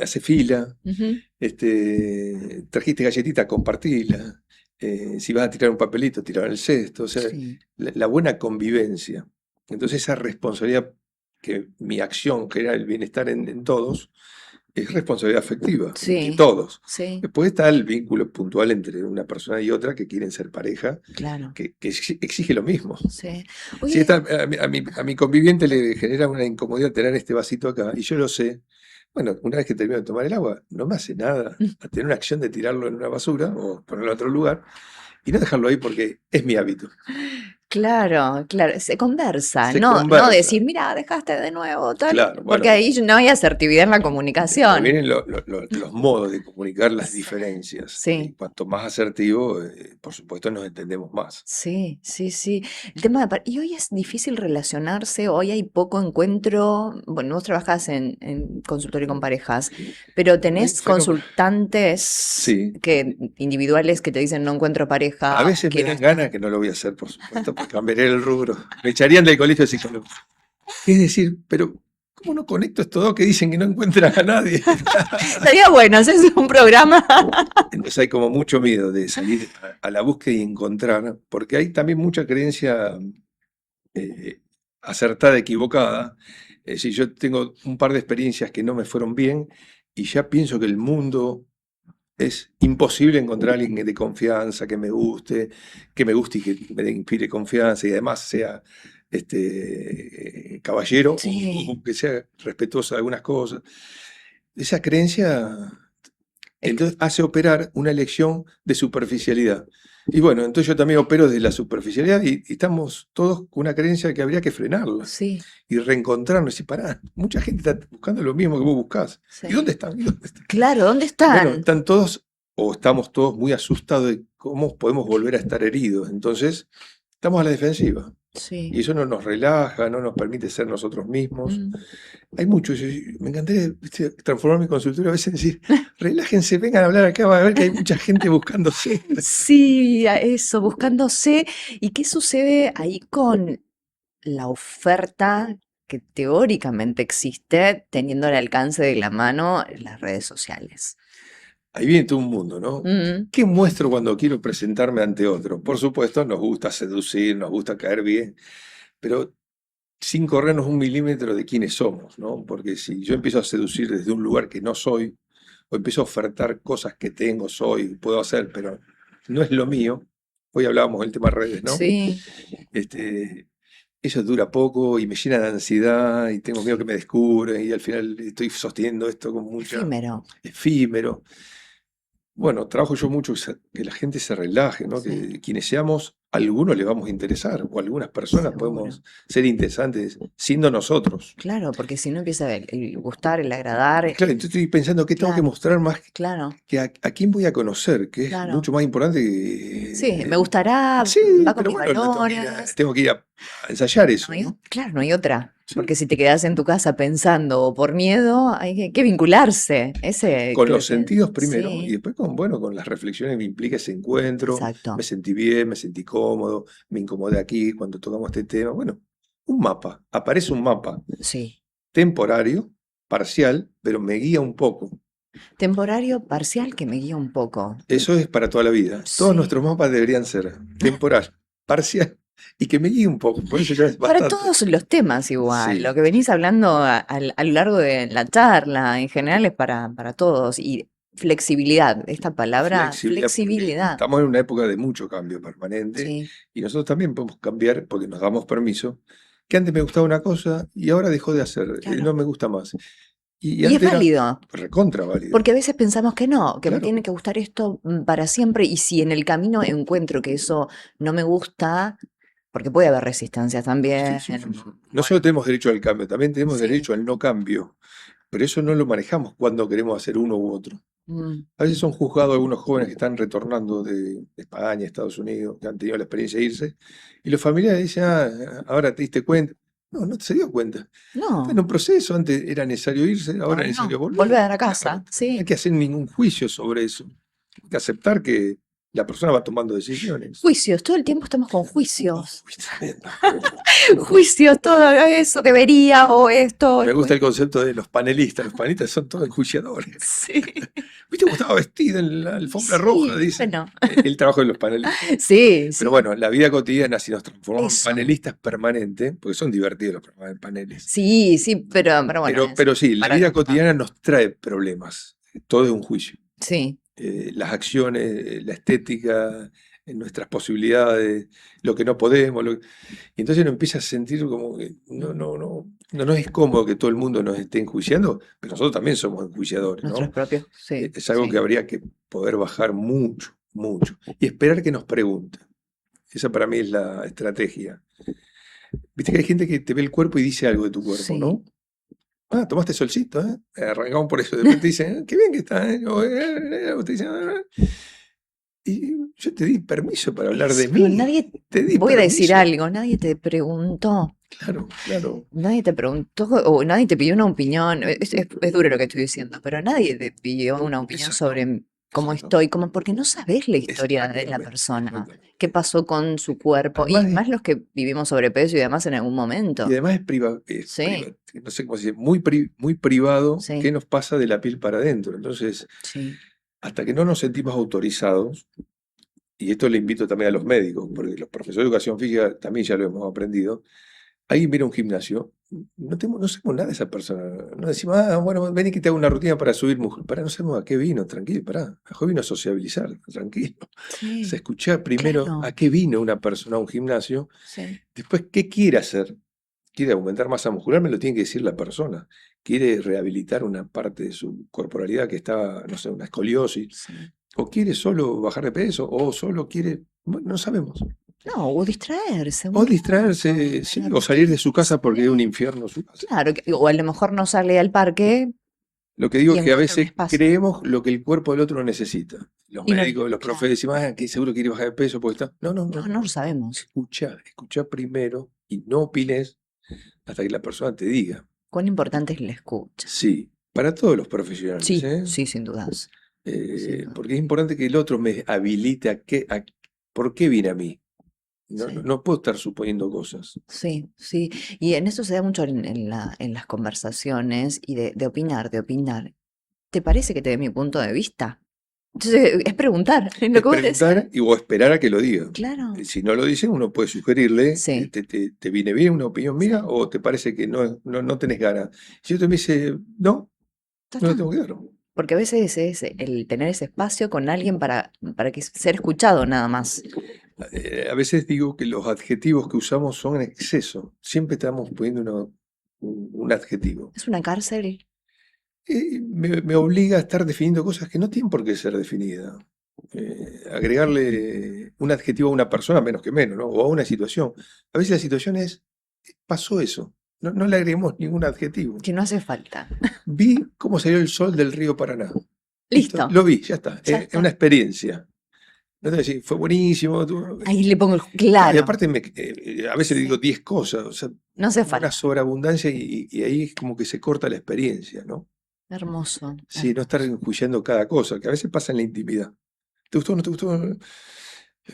hace fila, ujú, trajiste galletita, compartila, si vas a tirar un papelito, tirar el cesto, o sea, sí, la buena convivencia. Entonces esa responsabilidad, que mi acción genera el bienestar en todos, es responsabilidad afectiva de sí, todos. sí, Después está el vínculo puntual entre una persona y otra que quieren ser pareja, claro, que exige lo mismo. sí. Si Oye, a mi conviviente le genera una incomodidad tener este vasito acá, y yo lo sé, bueno, una vez que termino de tomar el agua, no me hace nada a tener una acción de tirarlo en una basura o ponerlo en otro lugar y no dejarlo ahí porque es mi hábito. claro, claro, se conversa, Se no decir, conversa. mira, dejaste de nuevo, tal, Claro, porque bueno, ahí no hay asertividad en la después comunicación. vienen los modos de comunicar las S- diferencias. Y Sí, cuanto más asertivo, por supuesto, nos entendemos más. sí, sí, sí. El tema y hoy es difícil relacionarse, hoy hay poco encuentro. Bueno, vos trabajás en consultorio con parejas, pero Hay un tenés fenómeno. consultantes Sí, individuales que te dicen no encuentro a pareja o veces me quiero dan estar. ganas, que no lo voy a hacer, por supuesto, porque cambiaré el rubro. Me echarían del colegio de psicólogos. Es decir, pero ¿cómo no conecto estos dos que dicen que no encuentran a nadie? Estaría bueno, haces un programa. Entonces hay como mucho miedo de salir a la búsqueda y encontrar, porque hay también mucha creencia eh, acertada, equivocada. Es decir, yo tengo un par de experiencias que no me fueron bien y ya pienso que el mundo es imposible encontrar a alguien de confianza, que me guste y que me inspire confianza y además sea caballero Sí. o que sea respetuoso de algunas cosas. Esa creencia entonces hace operar una elección de superficialidad. Y bueno, entonces yo también opero desde la superficialidad y estamos todos con una creencia que habría que frenarla Sí, y reencontrarnos y parar. Mucha gente está buscando lo mismo que vos buscás. ¿Y sí. dónde están? ¿Y dónde están? Claro, ¿dónde Bueno, están? están todos o estamos todos muy asustados de cómo podemos volver a estar heridos. Entonces, estamos a la defensiva. Sí. Y eso no nos relaja, no nos permite ser nosotros mismos. Mm. Hay mucho. Me encantaría, ¿viste?, transformar mi consultorio a veces en decir, relájense, vengan a hablar acá, va a ver que hay mucha gente buscándose. Sí, a eso, buscándose. ¿Y qué sucede ahí con la oferta que teóricamente existe teniendo al alcance de la mano las redes sociales? Ahí viene todo un mundo, ¿no? Mm, ¿Qué muestro cuando quiero presentarme ante otro? Por supuesto, nos gusta seducir, nos gusta caer bien, pero sin corrernos un milímetro de quiénes somos, ¿no? Porque si yo empiezo a seducir desde un lugar que no soy, o empiezo a ofertar cosas que tengo, soy, puedo hacer, pero no es lo mío, hoy hablábamos del tema redes, ¿no? sí, Este, eso dura poco y me llena de ansiedad y tengo miedo que me descubran y al final estoy sosteniendo esto con mucha Efímero. efímero. Bueno, trabajo yo mucho que la gente se relaje, ¿no? Sí, Que quienes seamos, a algunos les vamos a interesar, o algunas personas seguro. podemos ser interesantes siendo nosotros. Claro, porque si no empieza el gustar, el agradar. Claro, entonces estoy pensando qué tengo que Claro, mostrar más claro, que a quién voy a conocer, que es claro. mucho más importante Sí, que... me gustará, sí, va con pero mis bueno, valores. tengo que ir a ensayar No eso, hay, ¿no? claro, no hay otra. Sí. Porque si te quedas en tu casa pensando o por miedo, hay que vincularse. Ese Con creo los que sentidos primero y sí, después con, bueno, con las reflexiones que implica ese encuentro. Me exacto. sentí bien, me sentí cómodo, me incomodé aquí cuando tocamos este tema. Bueno, un mapa, aparece un mapa Sí. temporario, parcial, pero me guía un poco. Temporario parcial que me guía un poco. Eso es para toda la vida. Todos nuestros Sí. mapas deberían ser temporal, parcial y que me guíe un poco. Por eso ya es Para bastante. todos los temas igual. Lo Sí, que venís sí. hablando a lo largo de la charla, en general es para todos. Y flexibilidad, esta palabra, Flexibilidad, porque flexibilidad. estamos en una época de mucho cambio permanente Sí. y nosotros también podemos cambiar porque nos damos permiso, que antes me gustaba una cosa y ahora dejó de hacer, Claro. no me gusta más. Y Y es antes era válido. recontra válido, Porque a veces pensamos que me claro. tiene que gustar esto para siempre, y si en el camino encuentro que eso no me gusta, porque puede haber resistencias Sí, también. sí, sí, sí. No Bueno, solo tenemos derecho al cambio, también tenemos sí. derecho al no cambio, pero eso no lo manejamos cuando queremos hacer uno u otro. Mm, A veces son juzgados algunos jóvenes que están retornando de España, Estados Unidos, que han tenido la experiencia de irse, y los familiares dicen, ahora te diste cuenta. No, no se dio cuenta. Está en no, un proceso, antes era necesario irse, ahora ahora es necesario no. volver. Volver a la Claro, casa, no hay sí. que hacer ningún juicio sobre eso. Hay que aceptar que la persona va tomando decisiones. Juicios, todo el tiempo estamos con juicios. Uy, tremendo. Juicios, todo eso debería o esto. Me gusta el concepto de los panelistas. Los panelistas son todos enjuiciadores. Sí. ¿Viste cómo estaba vestida en la Y alfombra roja? sí, Dice. bueno. El trabajo de los panelistas. Sí, Pero sí, bueno, la vida cotidiana, si nos transformamos en eso. panelistas permanentes, porque son divertidos los programas de paneles, Sí, sí, pero bueno, pero sí, la para vida nada. cotidiana nos trae problemas. Todo es un juicio. Sí. Las acciones, la estética, nuestras posibilidades, lo que no podemos. Y entonces uno empieza a sentir como que no nos es cómodo que todo el mundo nos esté enjuiciando, pero nosotros también somos enjuiciadores, Nuestros ¿no? propios, sí, Es algo que sí. habría que poder bajar mucho, mucho, y esperar que nos pregunten. Esa para mí es la estrategia. Viste que hay gente que te ve el cuerpo y dice algo de tu cuerpo, Sí. ¿no? Ah, tomaste solcito, ¿eh? Arrancamos por eso. De repente dicen, qué bien que está, ¿eh? O te dicen, y yo te di permiso para hablar de Pero mí. nadie, Te di voy a decir permiso. algo, nadie te preguntó, Claro, claro. o nadie te pidió una opinión. Es duro lo que estoy diciendo, pero nadie te pidió una opinión Exacto, sobre cómo exacto. estoy, porque no sabes la historia de la Exactamente, persona, exactamente. qué pasó con su cuerpo, y Además, más los que vivimos sobrepeso y demás en algún y momento. además Sí, no sé cómo se dice, muy privado qué sí, nos pasa de la piel para adentro. Entonces, sí, hasta que no nos sentimos autorizados, y esto le invito también a los médicos, porque los profesores de educación física también ya lo hemos aprendido. Alguien viene a un gimnasio, no sabemos nada de esa persona. No decimos, bueno, vení que te hago una rutina para subir músculo. Pará, no sabemos a qué vino, tranquilo, pará. A vino a sociabilizar, tranquilo. O sea, sí, escuchar primero a claro, qué vino una persona a un gimnasio, sí, después qué quiere hacer. ¿Quiere aumentar masa muscular? Me lo tiene que decir la persona. ¿Quiere rehabilitar una parte de su corporalidad que está, no sé, una escoliosis? sí. ¿O quiere solo bajar de peso? ¿O solo quiere...? Bueno, no sabemos. No, o distraerse O un distraerse, rato de sí, la o salir de rutina. su casa porque es un Sí, infierno su casa. claro, o a lo mejor no sale al parque Lo que digo y es que a encuentra un veces espacio. creemos lo que el cuerpo del otro necesita. Los Y no, médicos, los claro, profes decimos, que seguro quiere bajar de peso porque está... No, no, no, no, no lo no. sabemos. Escucha primero y no opines hasta que la persona te diga. Cuán importante es la escucha. Sí, para todos los profesionales, Sí, ¿eh? sí, sin dudas, sin dudas. Porque es importante que el otro me habilite por qué viene a mí. Sí, No puedo estar suponiendo cosas. sí, sí. Y en eso se da mucho en las conversaciones y de opinar, de opinar. ¿Te parece que te dé mi punto de vista? Entonces, es preguntar, es lo Es que vos decís. preguntar o esperar a que lo diga. Claro, Si no lo dicen, uno puede sugerirle, sí, ¿te viene bien una opinión mía sí, o te parece que no tenés ganas? Si otro me dice, no, ya no le está. tengo que dar. Porque a veces es el tener ese espacio con alguien para que ser escuchado nada más. A veces digo que los adjetivos que usamos son en exceso. Siempre estamos poniendo un adjetivo. ¿Es una cárcel? Me obliga a estar definiendo cosas que no tienen por qué ser definidas. Agregarle un adjetivo a una persona, menos que menos, ¿no? O a una situación. A veces la situación es, pasó eso. No le agreguemos ningún adjetivo. Que no hace falta. Vi cómo salió el sol del río Paraná. Listo. Lo vi, ya está. Ya Es está. una experiencia. No te voy a decir, fue buenísimo. Ahí le pongo el... Y Claro. aparte, a veces le digo Sí. 10 cosas. O sea, No hace una falta. sobreabundancia y ahí es como que se corta la experiencia, ¿no? Hermoso. Sí, no estar enjuiciando cada cosa, que a veces pasa en la intimidad. ¿Te gustó o no te gustó?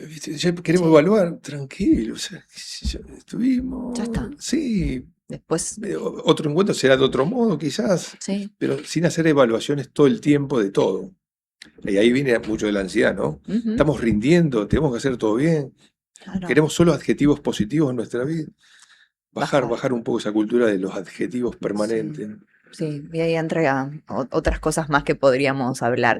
¿Viste? Ya queremos Sí, evaluar, tranquilo, o sea, qué sé yo, ya estuvimos, está. sí, Después, otro encuentro será de otro modo quizás, sí. pero sin hacer evaluaciones todo el tiempo de todo. Y ahí viene mucho de la ansiedad, ¿no? Ujú, Estamos rindiendo, tenemos que hacer todo bien, claro. queremos solo adjetivos positivos en nuestra vida. Bajar. Bajar un poco esa cultura de los adjetivos Sí. permanentes. Sí, y ahí entra otras cosas más que podríamos hablar.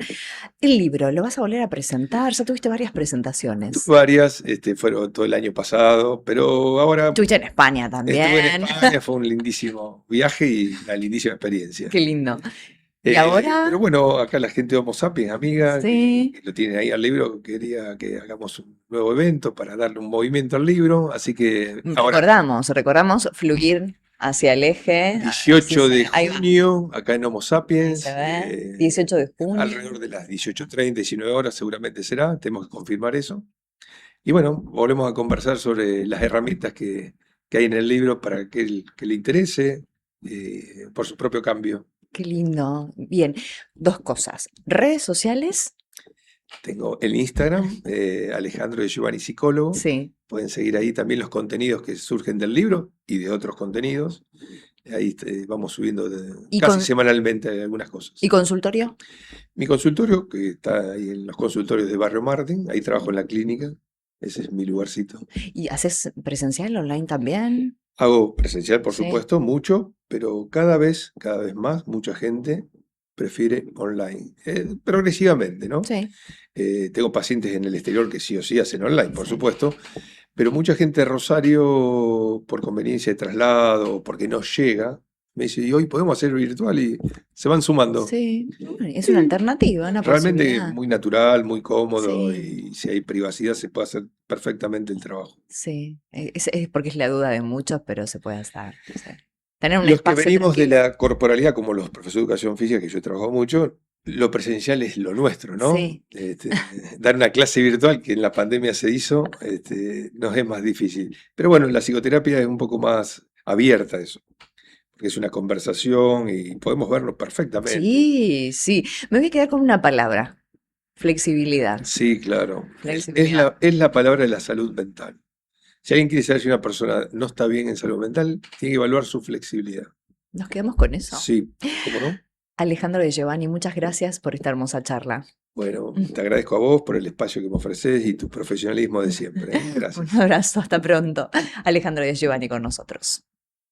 El libro, ¿lo vas a volver a presentar? Ya tuviste varias presentaciones. Varias, fueron todo el año pasado, pero ahora Estuviste en España estuve en también. España, fue un lindísimo viaje y una lindísima experiencia. Qué lindo. ¿Y ahora? Pero bueno, acá la gente de Homo Sapiens, amiga, Sí. que lo tiene ahí al libro, quería que hagamos un nuevo evento para darle un movimiento al libro, así que ahora Recordamos fluir hacia el eje. Así 18 de ahí va. junio, acá en Homo Ahí Sapiens, se ve. 18 de junio. alrededor de las 18:30, 19 horas seguramente será, tenemos que confirmar eso. Y bueno, volvemos a conversar sobre las herramientas que hay en el libro para aquel que le interese, por su propio cambio. Qué lindo. Bien, dos cosas. Redes sociales. Tengo el Instagram, Alejandro de Giovanni Psicólogo. Sí. Pueden seguir ahí también los contenidos que surgen del libro y de otros contenidos. Ahí vamos subiendo ¿Y, casi semanalmente algunas cosas. ¿Y consultorio? Mi consultorio, que está ahí en los consultorios de Barrio Martín, ahí trabajo en la clínica. Ese es mi lugarcito. ¿Y haces presencial online también? Hago presencial, por Sí. supuesto, mucho, pero cada vez más, mucha gente prefiere online. Progresivamente, ¿no? Sí. Tengo pacientes en el exterior que sí o sí hacen online, por Sí. supuesto, pero mucha gente de Rosario, por conveniencia de traslado, porque no llega, me dice, y hoy podemos hacer virtual y se van sumando. Sí. Es una alternativa, una Realmente posibilidad. muy natural, muy cómodo Sí. y si hay privacidad se puede hacer perfectamente el trabajo. Sí. Es porque es la duda de muchos, pero se puede hacer. Sí. Tener un Los que espacio venimos de tranquilo. la corporalidad, como los profesores de educación física, que yo he trabajado mucho, lo presencial es lo nuestro, ¿no? Sí. Dar una clase virtual que en la pandemia se hizo, nos es más difícil. Pero bueno, la psicoterapia es un poco más abierta a eso, porque es una conversación y podemos vernos perfectamente. Sí, sí. Me voy a quedar con una palabra. Flexibilidad. Sí, claro. Flexibilidad. Es la palabra de la salud mental. Si alguien quiere saber si una persona no está bien en salud mental, tiene que evaluar su flexibilidad. ¿Nos quedamos con eso? Sí, ¿cómo no? Alejandro de Giovanni, muchas gracias por esta hermosa charla. Bueno, te agradezco a vos por el espacio que me ofreces y tu profesionalismo de siempre. Gracias. Un abrazo, hasta pronto. Alejandro de Giovanni con nosotros.